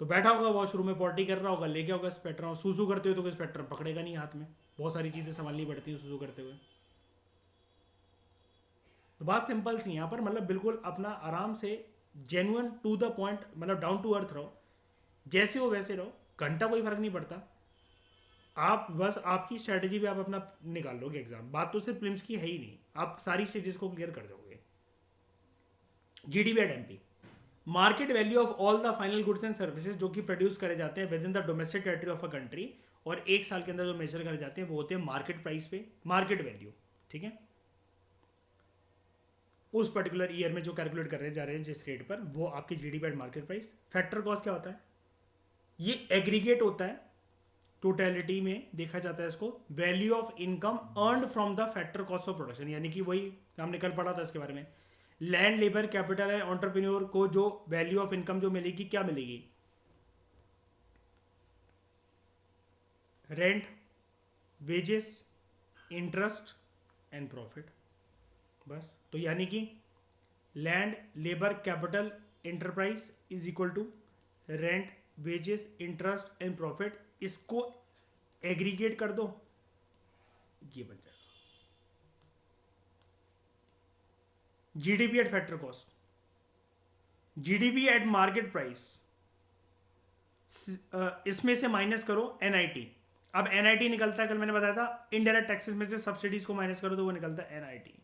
तो बैठा होगा वॉशरूम में, पॉटी कर रहा होगा, ले गया होगा स्पेक्ट्रम, सूसू करते हुए तो कोई स्पेक्ट्रम पकड़ेगा नहीं हाथ में, बहुत सारी चीजें संभालनी पड़ती है सूसू करते हुए। तो बात सिंपल सी यहाँ पर, मतलब बिल्कुल अपना आराम से, जेन्युइन टू द पॉइंट, मतलब डाउन टू अर्थ रहो, जैसे हो वैसे रहो, घंटा कोई फर्क नहीं पड़ता। आप बस आपकी स्ट्रेटेजी पे आप अपना निकाल लोगे एग्जाम, बात तो सिर्फ प्रीलिम्स की है ही नहीं, आप सारी स्टेजेस को क्लियर कर दोगे। GDP at MP, market value of all the final goods and services जो कि प्रोड्यूस करे जाते हैं with in the domestic territory of a country, और एक साल के अंदर जो मेजर करे जाते हैं वो होते हैं मार्केट प्राइस पे, मार्केट वैल्यू, ठीक है, उस पर्टिकुलर ईयर में जो कैलकुलेट कर रहे जा रहे हैं जिस रेट पर, वो आपकी GDP at market price. Factor cost क्या होता है, ये एग्रीगेट होता है, टोटलिटी में देखा जाता है इसको, value of income earned from the factor cost of production, यानी कि वही हमने कल पढ़ा था इसके बारे में, land, labour, capital and entrepreneur को जो वैल्यू ऑफ इनकम जो मिलेगी, क्या मिलेगी, rent, wages, interest and profit. बस, तो यानी कि land, labour, capital, enterprise is equal to rent, wages, interest and profit, इसको एग्रीगेट कर दो, ये बन जाएगा GDP at factor cost. GDP at market price, इसमें से माइनस करो एनआईटी। अब एनआईटी निकलता है, कल मैंने बताया था, इनडायरेक्ट टैक्सेस में से सब्सिडीज को माइनस करो तो वो निकलता है एनआईटी।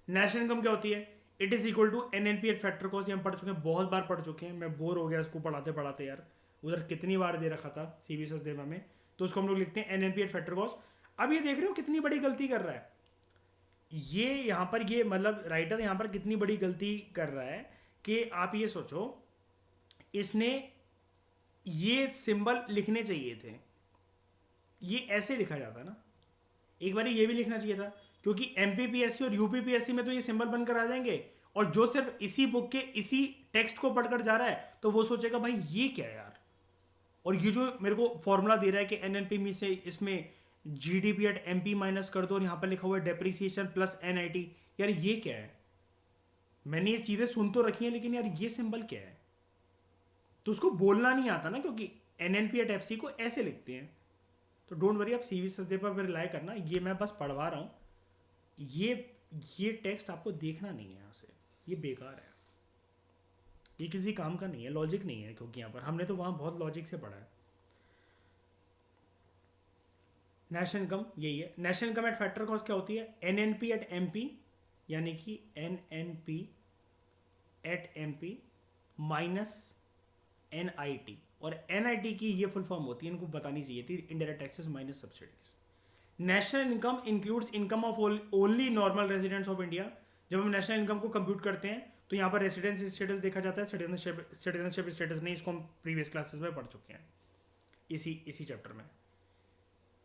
नेशनल इनकम क्या होती है, it is equal to NNP at factor cost, ये हम पढ़ चुके हैं, बहुत बार पढ़ चुके हैं, मैं बोर हो गया इसको पढ़ाते पढ़ाते यार, उधर कितनी बार दे रखा था सीबीएसएस देवा में, तो उसको हम लोग लिखते हैं एनएनपी एट फैक्टर कॉस्ट। अब ये देख रहे हो कितनी बड़ी गलती कर रहा है ये यहाँ पर, ये मतलब राइटर यहाँ पर कितनी बड़ी गलती कर रहा है कि आप ये सोचो, इसने ये सिंबल लिखने चाहिए थे, ये ऐसे लिखा जाता ना, एक बार ये भी लिखना चाहिए था, क्योंकि एमपीपीएससी और यूपीपीएससी में तो ये सिंबल बनकर आ जाएंगे, और जो सिर्फ इसी बुक के इसी टेक्स्ट को पढ़कर जा रहा है तो वो सोचेगा भाई ये क्या है यार, और ये जो मेरे को फॉर्मूला दे रहा है कि एनएनपी में से इसमें जीडीपी एट एमपी माइनस कर दो और यहाँ पर लिखा हुआ है डेप्रिसिएशन प्लस एनआईटी, यार ये क्या है? मैंने ये चीज़ें सुन तो रखी हैं लेकिन यार ये सिंबल क्या है? तो उसको बोलना नहीं आता ना, क्योंकि एनएनपी एट एफसी को ऐसे लिखते हैं। तो डोंट वरी, आप सीवी सचदेव पर रिलाय करना, ये मैं बस पढ़वा रहा हूँ। ये टेक्स्ट आपको देखना नहीं है यहाँ से, ये बेकार है, ये किसी काम का नहीं है, लॉजिक नहीं है, क्योंकि यहाँ पर हमने तो वहाँ बहुत लॉजिक से पढ़ा है। नेशनल इनकम यही है। National income at factor cost क्या होती है? एनएनपी एट एमपी, यानी कि NNP at MP minus NIT, और एनआईटी की ये फुल फॉर्म होती है, इनको बतानी चाहिए थी, indirect taxes minus subsidies. National income includes income of only normal residents of India. जब हम नेशनल इनकम को कंप्यूट करते हैं तो यहाँ पर रेसिडेंस स्टेटस देखा जाता है, सिटीजनशिप स्टेटस नहीं, इसको हम प्रीवियस क्लासेस में पढ़ चुके हैं इसी चैप्टर में।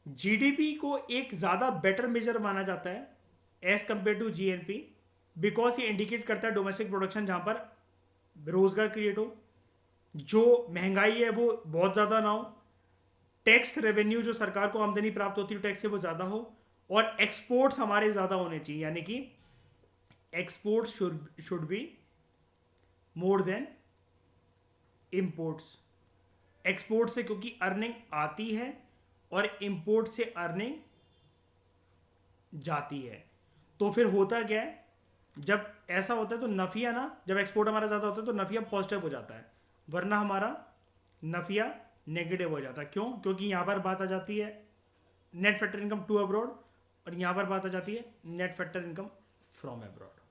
जीडीपी को एक ज़्यादा बेटर मेजर माना जाता है as compare to GNP, because ये इंडिकेट करता है डोमेस्टिक प्रोडक्शन, जहाँ पर रोजगार क्रिएट हो, जो महंगाई है वो बहुत ज़्यादा ना हो, टैक्स रेवेन्यू जो सरकार को आमदनी प्राप्त होती है टैक्स से वो ज़्यादा हो, और एक्सपोर्ट्स हमारे ज़्यादा होने चाहिए, यानी कि export should be more than imports. Export से क्योंकि अर्निंग आती है और इंपोर्ट से अर्निंग जाती है, तो फिर होता क्या है, जब ऐसा होता है तो नफिया ना, जब एक्सपोर्ट हमारा ज़्यादा होता है तो नफिया पॉजिटिव हो जाता है, वरना हमारा नफिया नेगेटिव हो जाता है। क्यों? क्योंकि यहाँ पर बात आ जाती है net factor income to abroad, और यहाँ पर बात आ जाती है net factor income from abroad,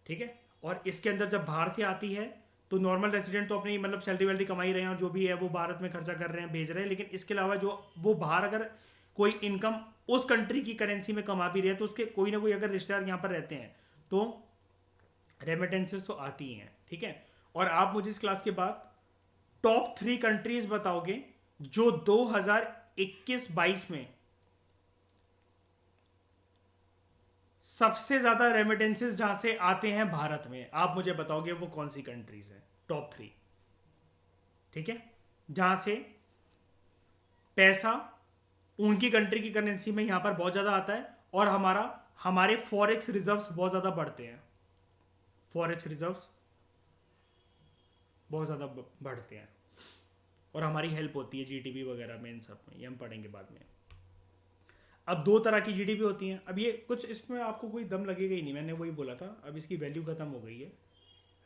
ठीक है। और इसके अंदर जब बाहर से आती है तो नॉर्मल रेजिडेंट तो अपनी मतलब सैलरी वैलरी कमाई रहे हैं और जो भी है वो भारत में खर्चा कर रहे हैं, भेज रहे हैं, लेकिन इसके अलावा जो वो बाहर अगर कोई इनकम उस कंट्री की करेंसी में कमा भी रहे हैं तो उसके कोई ना कोई अगर रिश्तेदार यहाँ पर रहते हैं तो रेमिटेंसेस तो आती ही हैं, ठीक है। और आप मुझे इस क्लास के बाद टॉप 3 कंट्रीज बताओगे जो 2021-22 में सबसे ज्यादा रेमिटेंसेस जहां से आते हैं भारत में, आप मुझे बताओगे वो कौन सी कंट्रीज है? टॉप 3, ठीक है, जहां से पैसा उनकी कंट्री की करेंसी में यहां पर बहुत ज्यादा आता है और हमारे फॉरेक्स रिजर्व्स बहुत ज्यादा बढ़ते हैं, फॉरेक्स रिजर्व्स बहुत ज्यादा बढ़ते हैं और हमारी हेल्प होती है जीडीपी वगैरह में, इन सब में, ये हम पढ़ेंगे बाद में। अब 2 तरह की जीडीपी होती हैं। अब ये कुछ इसमें आपको कोई दम लगेगा ही नहीं, मैंने वही बोला था, अब इसकी वैल्यू खत्म हो गई है।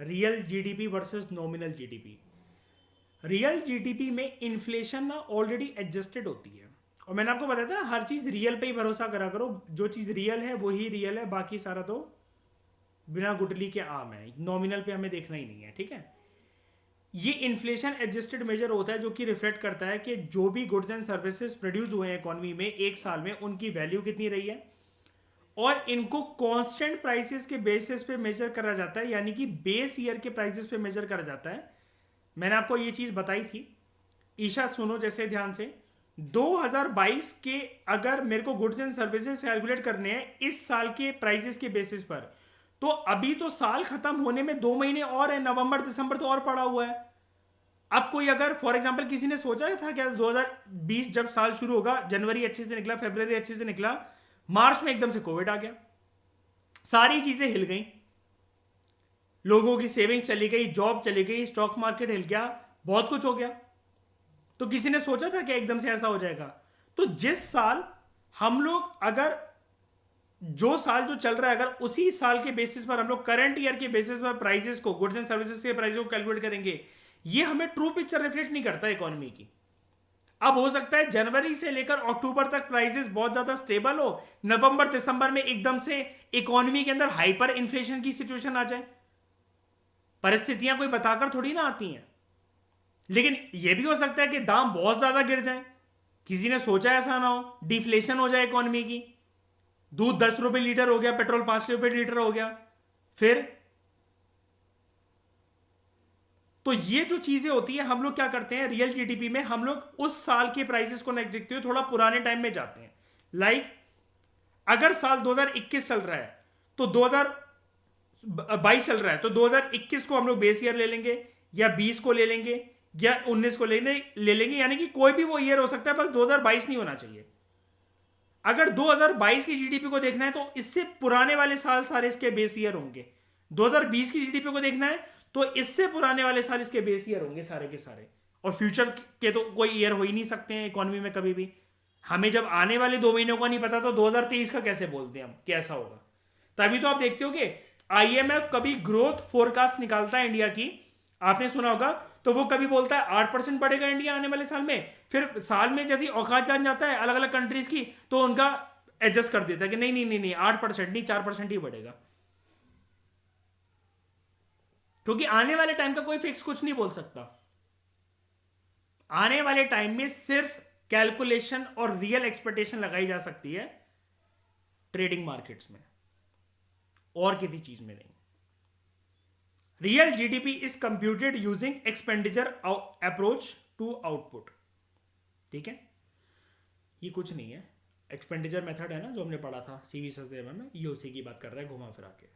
Real GDP versus nominal GDP. Real GDP में इन्फ्लेशन ना ऑलरेडी एडजस्टेड होती है, और मैंने आपको बताया था हर चीज़ रियल पे ही भरोसा करा करो, जो चीज़ रियल है वही रियल है, बाकी सारा तो बिना गुटली के आम है, नॉमिनल पे हमें देखना ही नहीं है, ठीक है। ये इन्फ्लेशन एडजस्टेड मेजर होता है जो कि रिफ्लेक्ट करता है कि जो भी गुड्स एंड सर्विसेज प्रोड्यूस हुए हैं इकोनॉमी में एक साल में उनकी वैल्यू कितनी रही है, और इनको कांस्टेंट प्राइसेस के बेसिस पे मेजर करा जाता है, यानी कि बेस ईयर के प्राइसेस पे मेजर करा जाता है। मैंने आपको ये चीज बताई थी, ईशा सुनो जैसे ध्यान से, 2022 के अगर मेरे को गुड्स एंड सर्विसेज कैलकुलेट करने हैं इस साल के प्राइसेस के बेसिस पर, तो अभी तो साल खत्म होने में 2 महीने और है, नवंबर दिसंबर तो और पड़ा हुआ है। अब कोई अगर फॉर एग्जांपल किसी ने सोचा था क्या 2020 जब साल शुरू होगा, जनवरी अच्छे से निकला, फरवरी अच्छे से निकला, मार्च में एकदम से कोविड आ गया, सारी चीजें हिल गई, लोगों की सेविंग चली गई, जॉब चली गई, स्टॉक मार्केट हिल गया, बहुत कुछ हो गया। तो किसी ने सोचा था कि एकदम से ऐसा हो जाएगा? तो जिस साल हम लोग अगर जो साल जो चल रहा है अगर उसी साल के बेसिस पर हम लोग करंट ईयर के बेसिस पर प्राइसेस को, गुड्स एंड सर्विसेज के प्राइसेस को कैलकुलेट करेंगे, ये हमें ट्रू पिक्चर रिफ्लेक्ट नहीं करता इकोनॉमी की। अब हो सकता है जनवरी से लेकर अक्टूबर तक प्राइसेस बहुत ज्यादा स्टेबल हो, नवंबर दिसंबर में एकदम से इकोनॉमी के अंदर हाइपर इन्फ्लेशन की सिचुएशन आ जाए। परिस्थितियां कोई बताकर थोड़ी ना आती हैं, लेकिन यह भी हो सकता है कि दाम बहुत ज्यादा गिर जाए, किसी ने सोचा ऐसा ना हो, डिफ्लेशन हो जाए इकोनॉमी की, दूध 10 रुपए लीटर हो गया, पेट्रोल 5 रुपए लीटर हो गया, फिर तो ये जो चीजें होती है हम लोग क्या करते हैं रियल जीडीपी में, हम लोग उस साल के प्राइसेस को नहीं देखते हुए थोड़ा पुराने टाइम में जाते हैं। लाइक अगर साल 2021 चल रहा है तो 2022 चल रहा है तो 2021 को हम लोग बेस ईयर ले लेंगे, या 20 को ले लेंगे, या 19 को ले लेंगे, यानी कि कोई भी वो ईयर हो सकता है, बस 2022 नहीं होना चाहिए। अगर 2022 की जीडीपी को देखना है तो इससे पुराने वाले साल सारे इसके बेस ईयर होंगे। 2020 की जीडीपी को देखना है तो इससे पुराने वाले साल इसके बेस ईयर होंगे सारे के सारे। और फ्यूचर के तो कोई ईयर हो ही नहीं सकते हैं इकोनॉमी में कभी भी। हमें जब आने वाले 2 महीनों का नहीं पता तो 2023 का कैसे बोलते हैं हम कैसा होगा। तभी तो आप देखते हो कि आईएमएफ कभी ग्रोथ फोरकास्ट निकालता है इंडिया की, आपने सुना होगा, तो वो कभी बोलता है 8% बढ़ेगा इंडिया आने वाले साल में, फिर साल में यदि औकात जान जाता है अलग अलग कंट्रीज की तो उनका एडजस्ट कर देता है कि नहीं नहीं नहीं नहीं 8% नहीं 4% ही बढ़ेगा। क्योंकि आने वाले टाइम का कोई फिक्स कुछ नहीं बोल सकता। आने वाले टाइम में सिर्फ कैलकुलेशन और रियल एक्सपेक्टेशन लगाई जा सकती है ट्रेडिंग मार्केट्स में, और किसी चीज में नहीं। Real GDP is computed using expenditure approach to output. ठीक है, ये कुछ नहीं है, एक्सपेंडिचर मेथड है ना जो हमने पढ़ा था सीवी सचदेव में, ये उसी की बात कर रहा है घुमा फिरा के।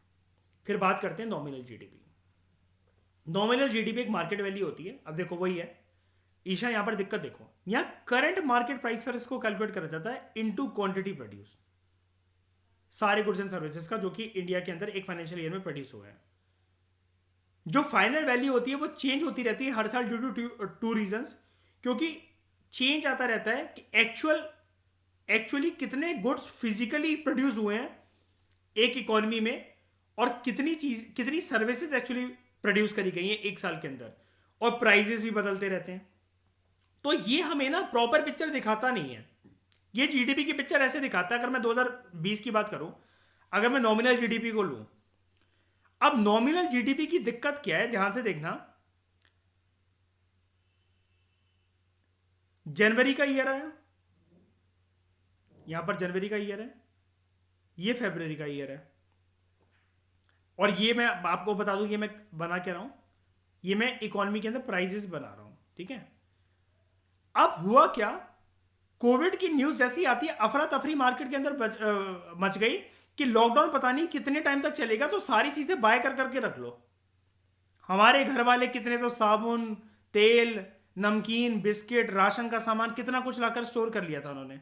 फिर बात करते हैं नॉमिनल जीडीपी। नॉमिनल जीडीपी एक मार्केट वैल्यू होती है। अब देखो वही है ईशा, यहां पर दिक्कत देखो, यहां करंट मार्केट प्राइस पर इसको कैलकुलेट करा जाता है इनटू क्वांटिटी प्रोड्यूस, सारे गुड्स एंड सर्विसेज का जो कि इंडिया के अंदर एक फाइनेंशियल ईयर में प्रोड्यूस हुआ है। जो फाइनल वैल्यू होती है वो चेंज होती रहती है हर साल ड्यू टू टू रीजंस, क्योंकि चेंज आता रहता है कि एक्चुअली कितने गुड्स फिजिकली प्रोड्यूस हुए हैं एक इकोनॉमी में, और कितनी सर्विसेज एक्चुअली प्रोड्यूस करी गई हैं एक साल के अंदर, और प्राइजेस भी बदलते रहते हैं। तो ये हमें ना प्रॉपर पिक्चर दिखाता नहीं है। ये जीडीपी की पिक्चर ऐसे दिखाता है, अगर मैं 2020 की बात करूं, अगर मैं नॉमिनल जीडीपी को लूं, अब नॉमिनल जीडीपी की दिक्कत क्या है, ध्यान से देखना। जनवरी का ईयर आया, यहां पर जनवरी का ईयर है, ये फरवरी का ईयर है, और ये मैं आपको बता दूं, ये मैं बना क्या रहा हूं, ये मैं इकोनॉमी के अंदर प्राइजेस बना रहा हूं। ठीक है, अब हुआ क्या, कोविड की न्यूज जैसी आती है अफरा तफरी मार्केट के अंदर मच गई कि लॉकडाउन पता नहीं कितने टाइम तक चलेगा, तो सारी चीजें बाय कर करके रख लो। हमारे घर वाले कितने तो साबुन, तेल, नमकीन, बिस्किट, राशन का सामान कितना कुछ लाकर स्टोर कर लिया था उन्होंने।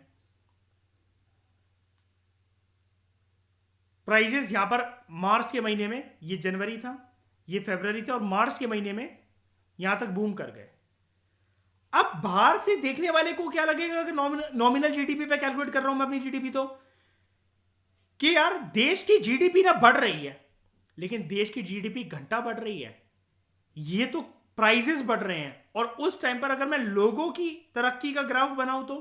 प्राइजेस यहां पर मार्च के महीने में, ये जनवरी था, ये फरवरी था, और मार्च के महीने में यहां तक बूम कर गए। अब बाहर से देखने वाले को क्या लगेगा कि नॉमिनल जीडीपी पे कैलकुलेट कर रहा हूं मैं अपनी जीडीपी, तो कि यार देश की जीडीपी ना बढ़ रही है, लेकिन देश की जीडीपी घंटा बढ़ रही है, ये तो प्राइजेस बढ़ रहे हैं। और उस टाइम पर अगर मैं लोगों की तरक्की का ग्राफ बनाऊं तो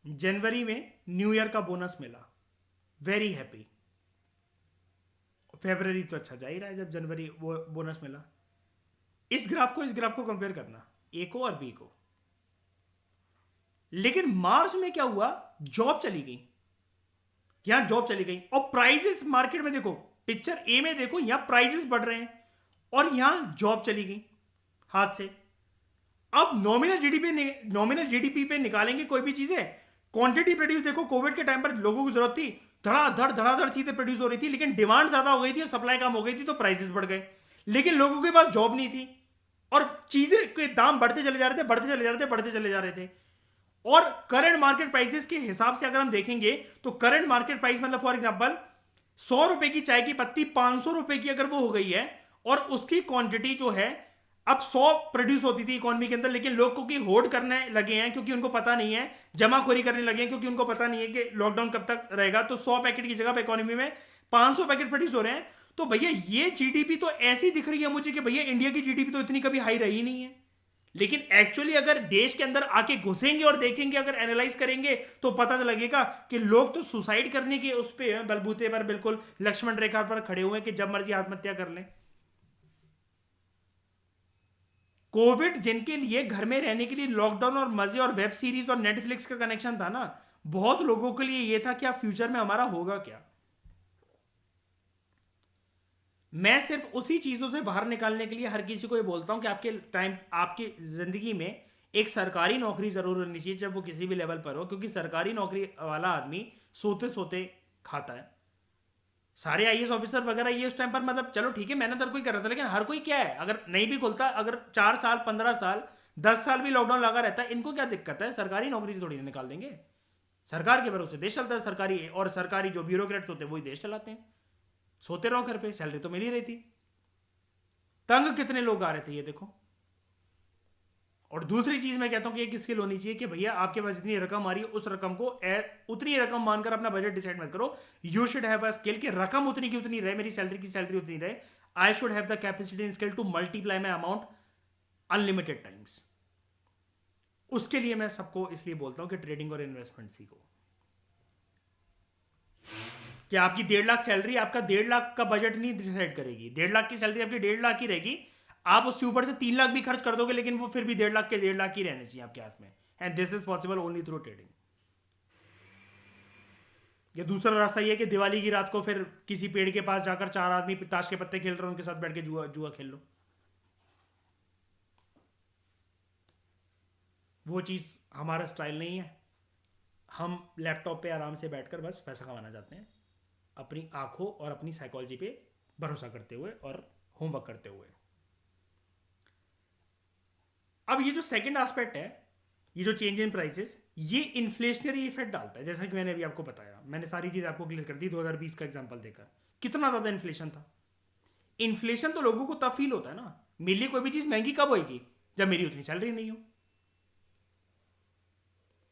जनवरी में न्यू ईयर का बोनस मिला, वेरी हैप्पी। फरवरी तो अच्छा जा ही रहा है जब जनवरी वो बोनस मिला। इस ग्राफ को कंपेयर करना, ए को और बी को। लेकिन मार्च में क्या हुआ, जॉब चली गई, यहां जॉब चली गई, और प्राइजेस मार्केट में देखो, पिक्चर ए में देखो, यहां प्राइजेस बढ़ रहे हैं और यहां जॉब चली गई हाथ से। अब नॉमिनल जीडीपी पे निकालेंगे कोई भी चीजें, क्वांटिटी प्रोड्यूस देखो, कोविड के टाइम पर लोगों की जरूरत थी, धड़ाधड़ चीजें प्रोड्यूस हो रही थी, लेकिन डिमांड ज्यादा हो गई थी और सप्लाई कम हो गई थी, तो प्राइसेस बढ़ गए। लेकिन लोगों के पास जॉब नहीं थी और चीजें के दाम बढ़ते चले जा रहे थे, बढ़ते चले जा रहे थे। और करंट मार्केट प्राइसेस के हिसाब से अगर हम देखेंगे तो करंट मार्केट प्राइस मतलब फॉर एग्जांपल 100 रुपए की चाय की पत्ती 500 रुपए की अगर वो हो गई है, और उसकी क्वांटिटी जो है अब 100 प्रोड्यूस होती थी इकोनॉमी के अंदर, लेकिन लोग क्योंकि होर्ड करने लगे हैं, क्योंकि उनको पता नहीं है, जमाखोरी करने लगे हैं क्योंकि उनको पता नहीं है कि लॉकडाउन कब तक रहेगा, तो 100 पैकेट की जगह पे इकोनॉमी में 500 पैकेट प्रोड्यूस हो रहे हैं। तो भैया ये जीडीपी तो ऐसी दिख रही है मुझे कि भैया इंडिया की जीडीपी तो इतनी कभी हाई रही नहीं है। लेकिन एक्चुअली अगर देश के अंदर आके घुसेंगे और देखेंगे, अगर एनालाइज करेंगे, तो पता तो लगेगा कि लोग तो सुसाइड करने के उस पे बलबूते पर बिल्कुल लक्ष्मण रेखा पर खड़े हुए हैं कि जब मर्जी आत्महत्या कर लें। कोविड जिनके लिए घर में रहने के लिए लॉकडाउन और मजे और वेब सीरीज और नेटफ्लिक्स का कनेक्शन था ना, बहुत लोगों के लिए यह था कि आप फ्यूचर में हमारा होगा क्या। मैं सिर्फ उसी चीजों से बाहर निकालने के लिए हर किसी को ये बोलता हूं कि आपकी जिंदगी में एक सरकारी नौकरी जरूर होनी चाहिए, जब वो किसी भी लेवल पर हो, क्योंकि सरकारी नौकरी वाला आदमी सोते सोते खाता है। सारे आईएएस ऑफिसर वगैरह ये उस टाइम पर मतलब चलो ठीक है मेहनत हर कोई कर रहा था, लेकिन हर कोई क्या है, अगर नहीं भी खुलता, अगर 4 साल 15 साल 10 साल भी लॉकडाउन लगा रहता है, इनको क्या दिक्कत है, सरकारी नौकरी से थोड़ी ना निकाल देंगे। सरकार के भरोसे देश चलता है, सरकारी और सरकारी जो ब्यूरोक्रेट्स होते हैं वही देश चलाते हैं। सोते रहो घर पे, सैलरी तो मिल ही रही थी। तंग कितने लोग आ रहे थे ये देखो। और दूसरी चीज मैं कहता हूं कि एक स्किल होनी चाहिए कि भैया आपके पास जितनी रकम आ रही है उस रकम को उतनी रकम मानकर अपना बजट डिसाइड मत करो। You should have a skill कि रकम उतनी की उतनी रहे, मेरी सैलरी की सैलरी उतनी रहे। I should have the capacity and skill to multiply my amount unlimited times. उसके लिए मैं सबको इसलिए बोलता हूं कि ट्रेडिंग और इन्वेस्टमेंट सीखो। कि आपकी 1.5 लाख सैलरी आपका 1.5 लाख का बजट नहीं डिसाइड करेगी। 1.5 लाख की सैलरी आपकी 1.5 लाख ही रहेगी। आप उसके ऊपर से 3 लाख भी खर्च कर दोगे, लेकिन वो फिर भी 1.5 लाख के 1.5 लाख ही रहने चाहिए आपके हाथ में। And this is possible only through trading. या दूसरा रास्ता ये है कि दिवाली की रात को फिर किसी पेड़ के पास जाकर 4 आदमी ताश के पत्ते खेल रहे हैं, उनके साथ बैठ के जुआ जुआ खेल लो। वो चीज़ हमारा स्टाइल नहीं है। हम लैपटॉप पे आराम से बैठकर बस पैसा कमाना चाहते हैं, अपनी आंखों और अपनी साइकोलॉजी पे भरोसा करते हुए और होमवर्क करते हुए। अब ये जो सेकंड एस्पेक्ट है, ये जो चेंज इन प्राइसेस, ये इन्फ्लेशनरी इफेक्ट डालता है। जैसा कि मैंने अभी आपको बताया, मैंने सारी चीज़ आपको क्लियर कर दी। 2020 का एग्जांपल देखा, कितना ज़्यादा इन्फ्लेशन था। इन्फ्लेशन तो लोगों को तब फील होता है ना, मेरे लिए कोई भी चीज़ महंगी कब होगी, जब मेरी उतनी सैलरी नहीं हो।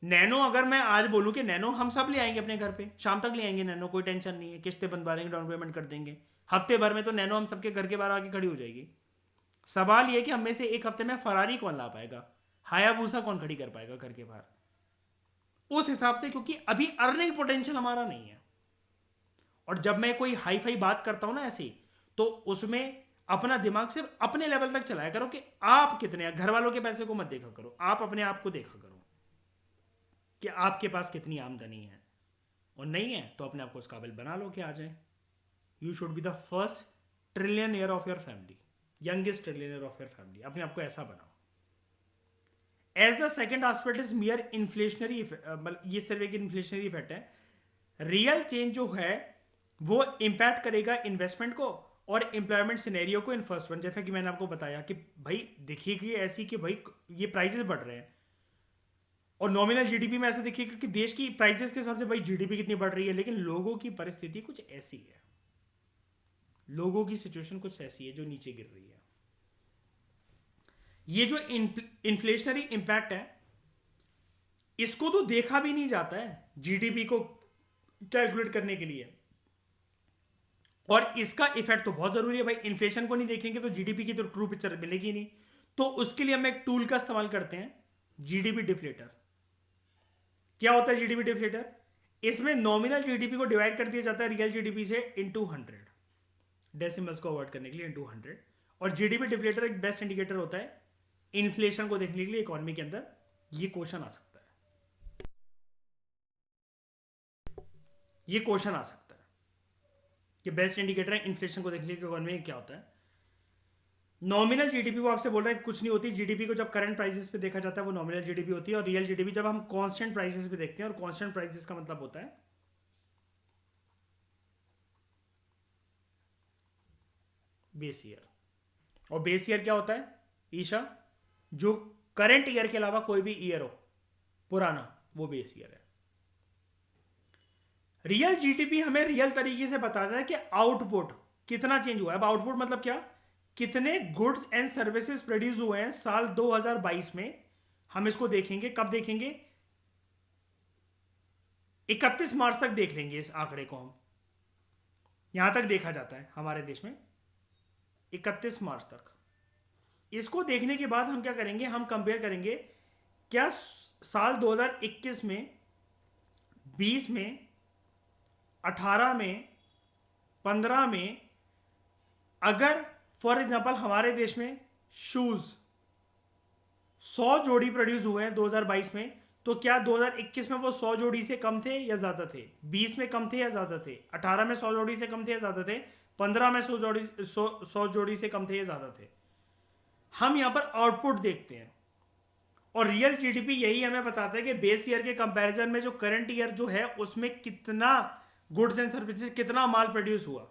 नैनो अगर मैं आज बोलूं कि नैनो हम सब ले आएंगे अपने घर पे, शाम तक ले आएंगे नैनो, कोई टेंशन नहीं है, किस्तें बनवा देंगे, डाउन पेमेंट कर देंगे, हफ्ते भर में तो नैनो हम सबके घर के बाहर आके खड़ी हो जाएगी। सवाल ये कि हम में से एक हफ्ते में फरारी कौन ला पाएगा, हायाबूसा कौन खड़ी कर पाएगा घर के बाहर, उस हिसाब से, क्योंकि अभी अर्निंग पोटेंशियल हमारा नहीं है। और जब मैं कोई हाई फाई बात करता हूं ना ऐसी, तो उसमें अपना दिमाग सिर्फ अपने लेवल तक चलाया करो कि आप कितने, घर वालों के पैसे को मत देखा करो, आप अपने आप को देखा करो कि आपके पास कितनी आमदनी है। और नहीं है तो अपने आप को उस काबिल बना लो कि आ जाए। You should be the first trillion of your family, youngest trillion of your family. अपने आप को ऐसा बनाओ। As the second aspect is mere inflationary, ये सिर्फ एक इन्फ्लेशनरी इफेक्ट है। रियल चेंज जो है वो इंपैक्ट करेगा इन्वेस्टमेंट को और एम्प्लॉयमेंट सिनेरियो को इन फर्स्ट वन। जैसा कि मैंने आपको बताया कि भाई देखिए ऐसी कि भाई ये प्राइसेस बढ़ रहे हैं, और नॉमिनल जीडीपी में ऐसा देखिएगा कि देश की प्राइसेस के हिसाब से भाई जीडीपी कितनी बढ़ रही है, लेकिन लोगों की परिस्थिति कुछ ऐसी है, लोगों की सिचुएशन कुछ ऐसी है जो नीचे गिर रही है। ये जो इन्फ्लेशनरी इंपैक्ट है, इसको तो देखा भी नहीं जाता है जीडीपी को कैलकुलेट करने के लिए, और इसका इफेक्ट तो बहुत जरूरी है भाई। इन्फ्लेशन को नहीं देखेंगे तो जीडीपी की तो ट्रू पिक्चर मिलेगी नहीं। तो उसके लिए हम एक टूल का इस्तेमाल करते हैं, जीडीपी डिफ्लेटर। क्या होता है जीडीपी डिफ्लेटर? इसमें नॉमिनल जीडीपी को डिवाइड कर दिया जाता है रियल जीडीपी से इनटू 100, डेसिमल्स को अवॉइड करने के लिए इनटू 100। और जीडीपी डिफ्लेटर एक बेस्ट इंडिकेटर होता है इन्फ्लेशन को देखने के लिए इकोनॉमी के अंदर। ये क्वेश्चन आ सकता है, ये क्वेश्चन आ सकता है कि बेस्ट इंडिकेटर है इन्फ्लेशन को देखने के लिए इकोनॉमी में क्या होता है। नॉमिनल जीडीपी वो आपसे बोल रहा है कुछ नहीं होती। जीडीपी को जब करंट प्राइसेस पे देखा जाता है वो नॉमिनल जीडीपी होती है, और रियल जीडीपी जब हम कांस्टेंट प्राइसेस पे देखते हैं, और कांस्टेंट प्राइसेस का मतलब होता है बेस ईयर। और बेस ईयर क्या होता है ईशा? जो करंट ईयर के अलावा कोई भी ईयर हो पुराना, वो बेस ईयर है। रियल जीडीपी हमें रियल तरीके से बताता है कि आउटपुट कितना चेंज हुआ है। अब आउटपुट मतलब क्या? कितने गुड्स एंड सर्विसेज प्रोड्यूस हुए हैं साल 2022 में। हम इसको देखेंगे, कब देखेंगे? 31 मार्च तक देख लेंगे इस आंकड़े को हम। यहां तक देखा जाता है हमारे देश में 31 मार्च तक। इसको देखने के बाद हम क्या करेंगे? हम कंपेयर करेंगे क्या साल 2021 में, 20 में, 18 में, 15 में, अगर फॉर एग्जांपल हमारे देश में शूज 100 जोड़ी प्रोड्यूस हुए हैं 2022 में, तो क्या 2021 में वो 100 जोड़ी से कम थे या ज्यादा थे? 20 में कम थे या ज्यादा थे? 18 में 100 जोड़ी से कम थे या ज्यादा थे? 15 में 100 जोड़ी से कम थे या ज्यादा थे? हम यहां पर आउटपुट देखते हैं। और रियल जीडीपी यही हमें बताता है कि बेस ईयर के कंपैरिजन में जो करंट ईयर जो है उसमें कितना गुड्स एंड सर्विसेज, कितना माल प्रोड्यूस हुआ।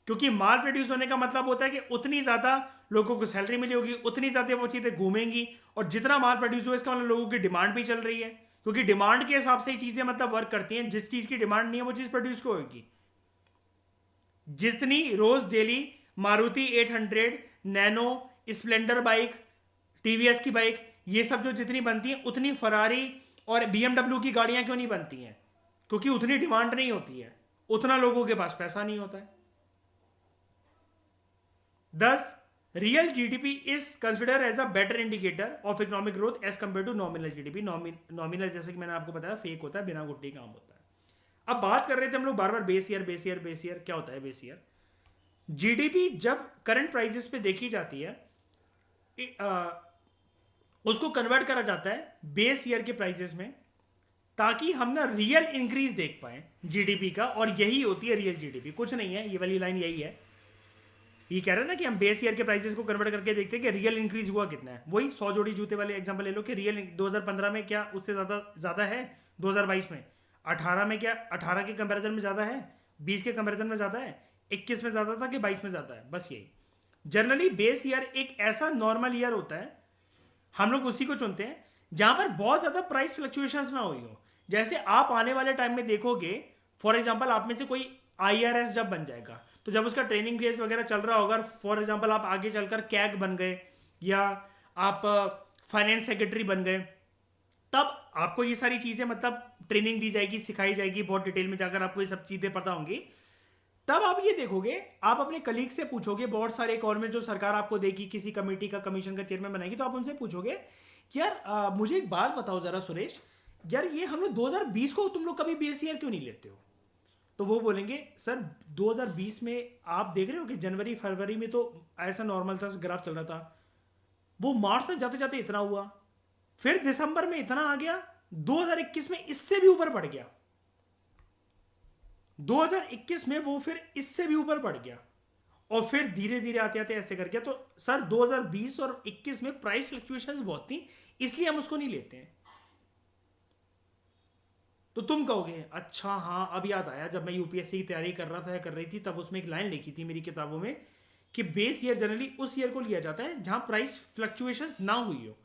क्योंकि माल प्रोड्यूस होने का मतलब होता है कि उतनी ज्यादा लोगों को सैलरी मिली होगी, उतनी ज्यादा वो चीजें घूमेंगी, और जितना माल प्रोड्यूस हुआ इसका मतलब लोगों की डिमांड भी चल रही है, क्योंकि डिमांड के हिसाब से ही चीजें मतलब वर्क करती हैं। जिस चीज की डिमांड नहीं है वो चीज प्रोड्यूस क्यों होगी। जितनी रोज daily Maruti 800, Nano, Splendor bike, TVS की बाइक, ये सब जो जितनी बनती हैं उतनी फरारी और बीएमडब्ल्यू की गाड़ियां क्यों नहीं बनती हैं? क्योंकि उतनी डिमांड नहीं होती है, उतना लोगों के पास पैसा नहीं होता है। 10, real GDP is consider as a better indicator of economic growth as compare to nominal GDP. Nominal जैसे कि मैंने आपको बताया फेक होता है, बिना गुट्टी काम होता है। अब बात कर रहे थे हम लोग बार बार base year base year base year, क्या होता है बेस ईयर? जीडीपी जब करंट प्राइसेस पे देखी जाती है, उसको कन्वर्ट करा जाता है बेस ईयर के प्राइसेस में, ताकि हम ना रियल इंक्रीज देख पाए जीडीपी का। और यही होती है रियल जीडीपी, कुछ नहीं है, ये वाली लाइन यही है। ये कह रहे हैं ना कि हम बेस ईयर के प्राइसेस को कन्वर्ट करके देखते हैं कि रियल इंक्रीज हुआ कितना है। वही 100 जोड़ी जूते वाले एग्जांपल ले लो कि रियल 2015 में क्या उससे ज़्यादा ज़्यादा है, 2022 में 18 में क्या 18 के कंपैरिजन में ज़्यादा है, 20 के कंपैरिजन में ज़्यादा है, 21 में ज़्यादा था कि 22 में ज़्यादा है, बस यही। जनरली बेस ईयर एक ऐसा नॉर्मल ईयर होता है, हम लोग उसी को चुनते हैं जहां पर बहुत ज़्यादा प्राइस फ्लक्चुएशंस ना हुई हो। जैसे आप आने वाले टाइम में देखोगे, फॉर एग्जाम्पल आप में से कोई आईआरएस जब बन जाएगा, तो जब उसका ट्रेनिंग फेज वगैरह चल रहा होगा, फॉर एग्जाम्पल आप आगे चलकर कैग बन गए या आप फाइनेंस सेक्रेटरी बन गए, तब आपको ये सारी चीज़ें मतलब ट्रेनिंग दी जाएगी, सिखाई जाएगी, बहुत डिटेल में जाकर आपको ये सब चीज़ें पता होंगी। तब आप ये देखोगे, आप अपने कलीग से पूछोगे, बहुत सारे एक और में जो सरकार आपको देगी, किसी कमेटी का कमीशन का चेयरमैन बनाएगी, तो आप उनसे पूछोगे कि यार मुझे एक बात बताओ जरा सुरेश, यार ये हम लोग 2020 को तुम लोग कभी बेस ईयर क्यों नहीं लेते हो? तो वो बोलेंगे सर 2020 में आप देख रहे हो कि जनवरी फरवरी में तो ऐसा नॉर्मल था, ग्राफ चल रहा था, वो मार्च तक जाते जाते इतना हुआ, फिर दिसंबर में इतना आ गया, 2021 में इससे भी ऊपर बढ़ गया, 2021 में वो फिर इससे भी ऊपर बढ़ गया, और फिर धीरे धीरे आते आते ऐसे कर गया। तो सर 2020 और 21 में प्राइस फ्लक्चुएशंस बहुत थी, इसलिए हम उसको नहीं लेते हैं। तो तुम कहोगे अच्छा हाँ अब याद आया, जब मैं यूपीएससी की तैयारी कर रहा था या कर रही थी, तब उसमें एक लाइन लिखी थी मेरी किताबों में कि बेस ईयर जनरली उस ईयर को लिया जाता है जहां प्राइस फ्लक्चुएशंस ना हुई हो।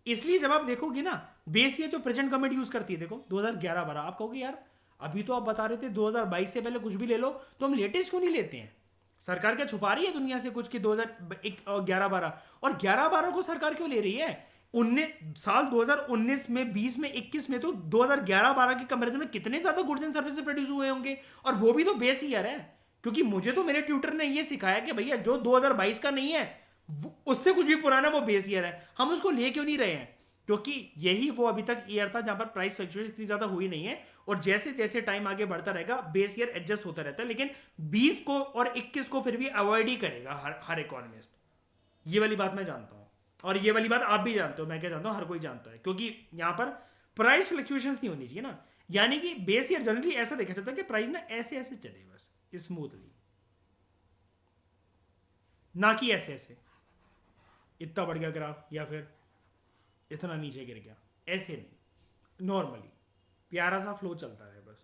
इसलिए जब आप देखोगे ना बेस ईयर जो प्रेजेंट गवर्नमेंट यूज करती है, देखो 2011-12, आप कहोगे यार अभी तो आप बता रहे थे 2022 से पहले कुछ भी ले लो, तो हम लेटेस्ट क्यों नहीं लेते हैं? सरकार क्या छुपा रही है दुनिया से कुछ कि 2011-12? और 11-12 को सरकार क्यों ले रही है? 2019 में, 20 में, 21 में तो 2011-12 के कंपैरिजन में कितने ज्यादा गुड्स एंड सर्विसेज प्रोड्यूस हुए होंगे, और वो भी तो बेस ईयर है। क्योंकि मुझे तो मेरे ट्यूटर ने ये सिखाया कि भैया जो 2022 का नहीं है उससे कुछ भी पुराना वो बेस ईयर है, हम उसको ले क्यों नहीं रहे हैं? क्योंकि यही वो अभी तक ईयर था जहां पर प्राइस फ्लक्चुएशन इतनी ज्यादा हुई नहीं है, और जैसे जैसे टाइम आगे बढ़ता रहेगा बेस ईयर एडजस्ट होता रहता है। लेकिन 20 को और 21 को फिर भी अवॉइड ही करेगा हर इकोनॉमिस्ट। ये वाली बात मैं जानता हूं, और ये वाली बात आप भी जानते हो, मैं क्या जानता हूं, हर कोई जानता है, क्योंकि यहां पर प्राइस फ्लक्चुएशन नहीं होनी चाहिए ना। यानी कि बेस ईयर जनरली ऐसा देखा जाता है कि प्राइस ना ऐसे ऐसे चले बस स्मूथली, ना कि ऐसे ऐसे इतना बढ़ गया ग्राफ या फिर इतना नीचे गिर गया, ऐसे नहीं, नॉर्मली प्यारा सा फ्लो चलता रहे बस।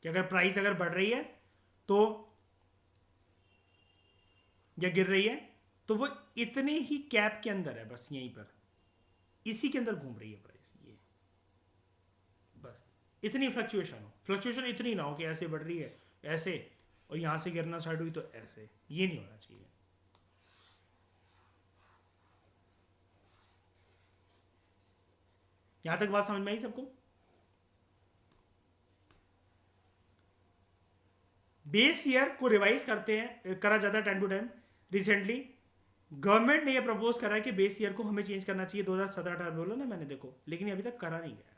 कि अगर प्राइस अगर बढ़ रही है तो, या गिर रही है, तो वो इतने ही कैप के अंदर है, बस यहीं पर इसी के अंदर घूम रही है प्राइस, ये बस इतनी फ्लक्चुएशन हो, फ्लक्चुएशन इतनी ना हो कि ऐसे बढ़ रही है ऐसे और यहां से गिरना स्टार्ट हुई तो ऐसे, ये नहीं होना चाहिए। यहां तक बात समझ में आई सबको? बेस ईयर को रिवाइज करते हैं, करा जाता है time to time. Recently government ने यह प्रपोज करा है कि बेस ईयर को हमें चेंज करना चाहिए, 2017-18 बोला ना मैंने, देखो लेकिन अभी तक करा नहीं गया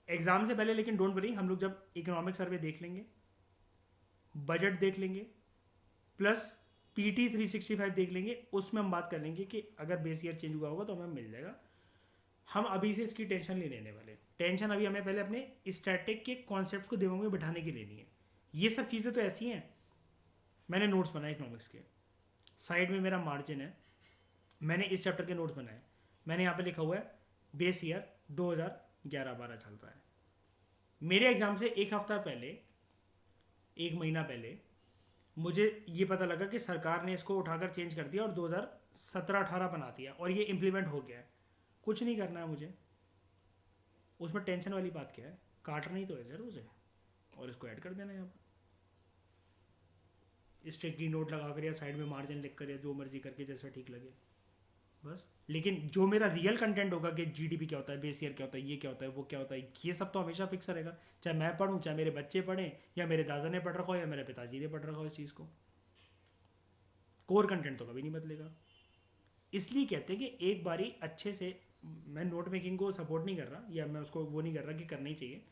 एग्जाम से पहले। लेकिन डोंट वरी, हम लोग जब इकोनॉमिक सर्वे देख लेंगे, बजट देख लेंगे, प्लस पीटी 365 देख लेंगे, उसमें हम बात कर लेंगे कि अगर बेस ईयर चेंज हुआ होगा तो हमें मिल जाएगा। हम अभी से इसकी टेंशन नहीं लेने वाले। टेंशन अभी हमें पहले अपने स्टैटिक के कॉन्सेप्ट्स को दिमाग में बिठाने की लेनी है। ये सब चीज़ें तो ऐसी हैं, मैंने नोट्स बनाए इकोनॉमिक्स के, साइड में मेरा मार्जिन है, मैंने इस चैप्टर के नोट्स बनाए, मैंने यहाँ पे लिखा हुआ है बेस ईयर 2011-12 चल रहा है। मेरे एग्जाम से एक हफ्ता पहले, एक महीना पहले मुझे ये पता लगा कि सरकार ने इसको उठाकर चेंज कर दिया और 2017-18 बना दिया और ये इम्प्लीमेंट हो गया है। कुछ नहीं करना है मुझे, उसमें टेंशन वाली बात क्या है, काटना ही तो है सर उसे, और इसको ऐड कर देना है यहाँ पर स्ट्रिक्टली नोट लगा कर या साइड में मार्जिन लिख कर या जो मर्जी करके जैसा ठीक लगे बस। लेकिन जो मेरा रियल कंटेंट होगा कि जीडीपी क्या होता है, बेस ईयर क्या होता है, ये क्या होता है, वो क्या होता है, ये सब तो हमेशा फिक्स रहेगा, चाहे मैं पढ़ूँ, चाहे मेरे बच्चे पढ़ें, या मेरे दादा ने पढ़ रखा हो या मेरे पिताजी ने पढ़ रखा हो इस चीज़ को। कोर कंटेंट तो कभी नहीं बदलेगा। इसलिए कहते हैं कि एक बारी अच्छे से, मैं नोट मेकिंग को सपोर्ट नहीं कर रहा या मैं उसको वो नहीं कर रहा कि करना ही चाहिए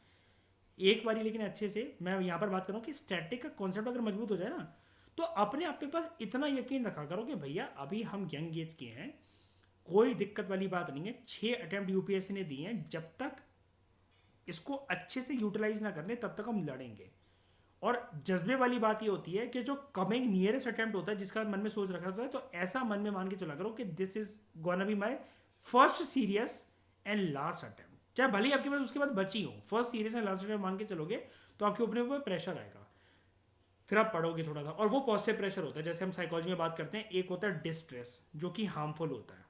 एक बारी, लेकिन अच्छे से मैं यहाँ पर बात कर रहा हूँ कि स्टैटिक का कॉन्सेप्ट अगर मजबूत हो जाए ना, तो अपने आप के पास इतना यकीन रखा करो कि भैया अभी हम यंग एज के हैं, कोई दिक्कत वाली बात नहीं है। 6 अटेम्प्ट यूपीएससी ने दिए हैं, जब तक इसको अच्छे से यूटिलाइज ना करने तब तक हम लड़ेंगे। और जज्बे वाली बात ये होती है कि जो कमिंग नियरेस्ट अटेम्प्ट होता है जिसका मन में सोच रखा होता है, तो ऐसा मन में मान के चला करो कि this is gonna be my first serious and last attempt. चाहे भले ही आपके पास उसके बाद बची हो, first serious and last attempt मान के चलोगे तो आपके ऊपर प्रेशर आएगा, फिर आप पढ़ोगे थोड़ा सा। और वो पॉजिटिव प्रेशर होता है, जैसे हम साइकोलॉजी में बात करते हैं, एक होता है डिस्ट्रेस जो कि हार्मफुल होता है,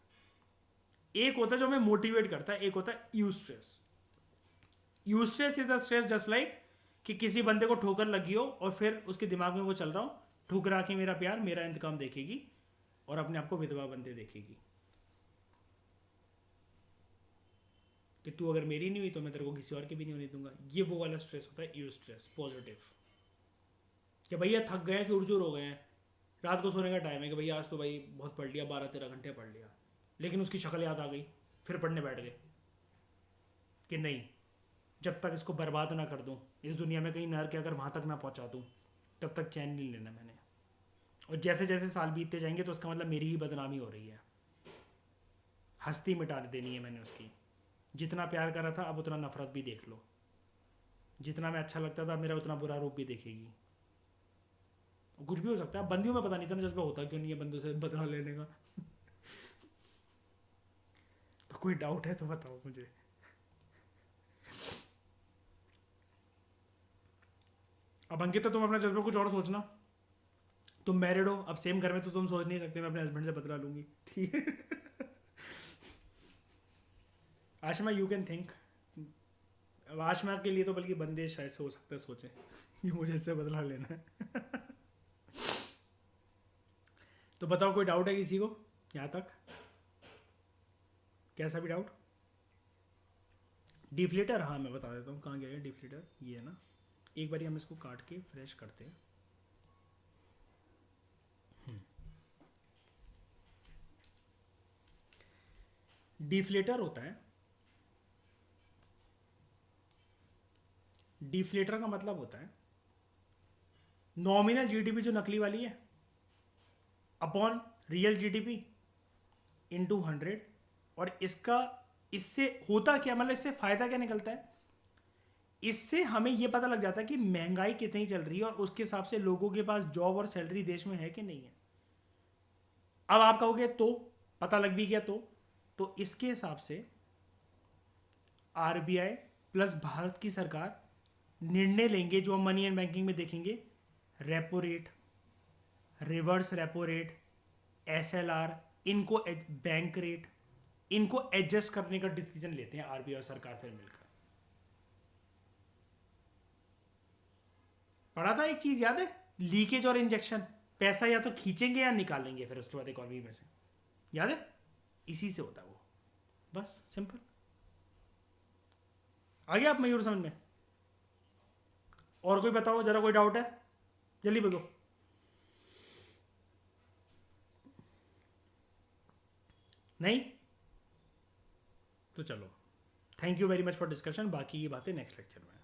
एक होता है जो हमें मोटिवेट करता है, एक होता है eustress. Eustress is the stress just like कि किसी बंदे को ठोकर लगी हो और फिर उसके दिमाग में वो चल रहा हो, ठुकरा के मेरा प्यार मेरा इंतकाम देखेगी और अपने आप को विधवा बनते देखेगी कि तू अगर मेरी नहीं हुई तो मैं तेरे को किसी और की भी नहीं होने दूंगा। ये वो वाला स्ट्रेस होता है यू स्ट्रेस पॉजिटिव, कि भैया थक गए, चूर चूर हो गए हैं, रात को सोने का टाइम है कि भैया आज तो भाई बहुत पढ़ लिया, 12-13 घंटे पढ़ लिया, लेकिन उसकी शक्ल याद आ गई, फिर पढ़ने बैठ गए कि नहीं, जब तक इसको बर्बाद ना कर दूं इस दुनिया में, कहीं नर के अगर वहाँ तक ना पहुँचा दूं, तब तक चैन नहीं लेना मैंने। और जैसे जैसे साल बीतते जाएंगे तो उसका मतलब मेरी ही बदनामी हो रही है, हस्ती मिटा देनी है मैंने उसकी। जितना प्यार करा था अब उतना नफरत भी देख लो, जितना मैं अच्छा लगता था मेरा उतना बुरा रूप भी देखेगी। कुछ भी हो सकता है, बंदियों में पता नहीं था ना जज्बा होता क्यों नहीं है बंदों से बदला लेने का। तो कोई डाउट है तो बताओ मुझे। अब अंकिता तुम अपना जज्बा कुछ और सोचना, तुम मैरिड हो, अब सेम घर में तो तुम सोच नहीं सकते मैं अपने हस्बैंड से बदला लूंगी, ठीक है। Ashma you can think, Ashma के लिए तो बल्कि बंदे शायद से हो सकता है सोचे कि मुझे इससे बदला लेना है। तो बताओ कोई डाउट है किसी को यहाँ तक, कैसा भी डाउट। डिफ्लेटर, हाँ मैं बता देता हूँ कहाँ गया है डिफ्लेटर, ये है ना, एक बार हम इसको काट के फ्रेश करते हैं। डिफ्लेटर होता है, डिफ्लेटर का मतलब होता है नॉमिनल जीडीपी जो नकली वाली है अपॉन रियल जीडीपी इनटू 100। और इसका, इससे होता क्या, मतलब इससे फायदा क्या निकलता है, इससे हमें यह पता लग जाता है कि महंगाई कितनी चल रही है और उसके हिसाब से लोगों के पास जॉब और सैलरी देश में है कि नहीं है। अब आप कहोगे तो पता लग भी गया तो इसके हिसाब से आरबीआई प्लस भारत की सरकार निर्णय लेंगे, जो हम मनी एंड बैंकिंग में देखेंगे, repo rate, reverse repo rate, SLR, इनको बैंक रेट, इनको एडजस्ट करने का डिसीजन लेते हैं आरबीआई और सरकार फिर मिलकर। पढ़ा था एक चीज याद है, लीकेज और इंजेक्शन, पैसा या तो खींचेंगे या निकालेंगे फिर उसके बाद इकोनॉमी में से, याद है, इसी से होता है वो, बस सिंपल। आ गया आप मयूर समझ में। और कोई बताओ जरा, कोई डाउट है, जल्दी बोलो। नहीं तो चलो, thank you very much for discussion, बाकी ये बातें नेक्स्ट लेक्चर में।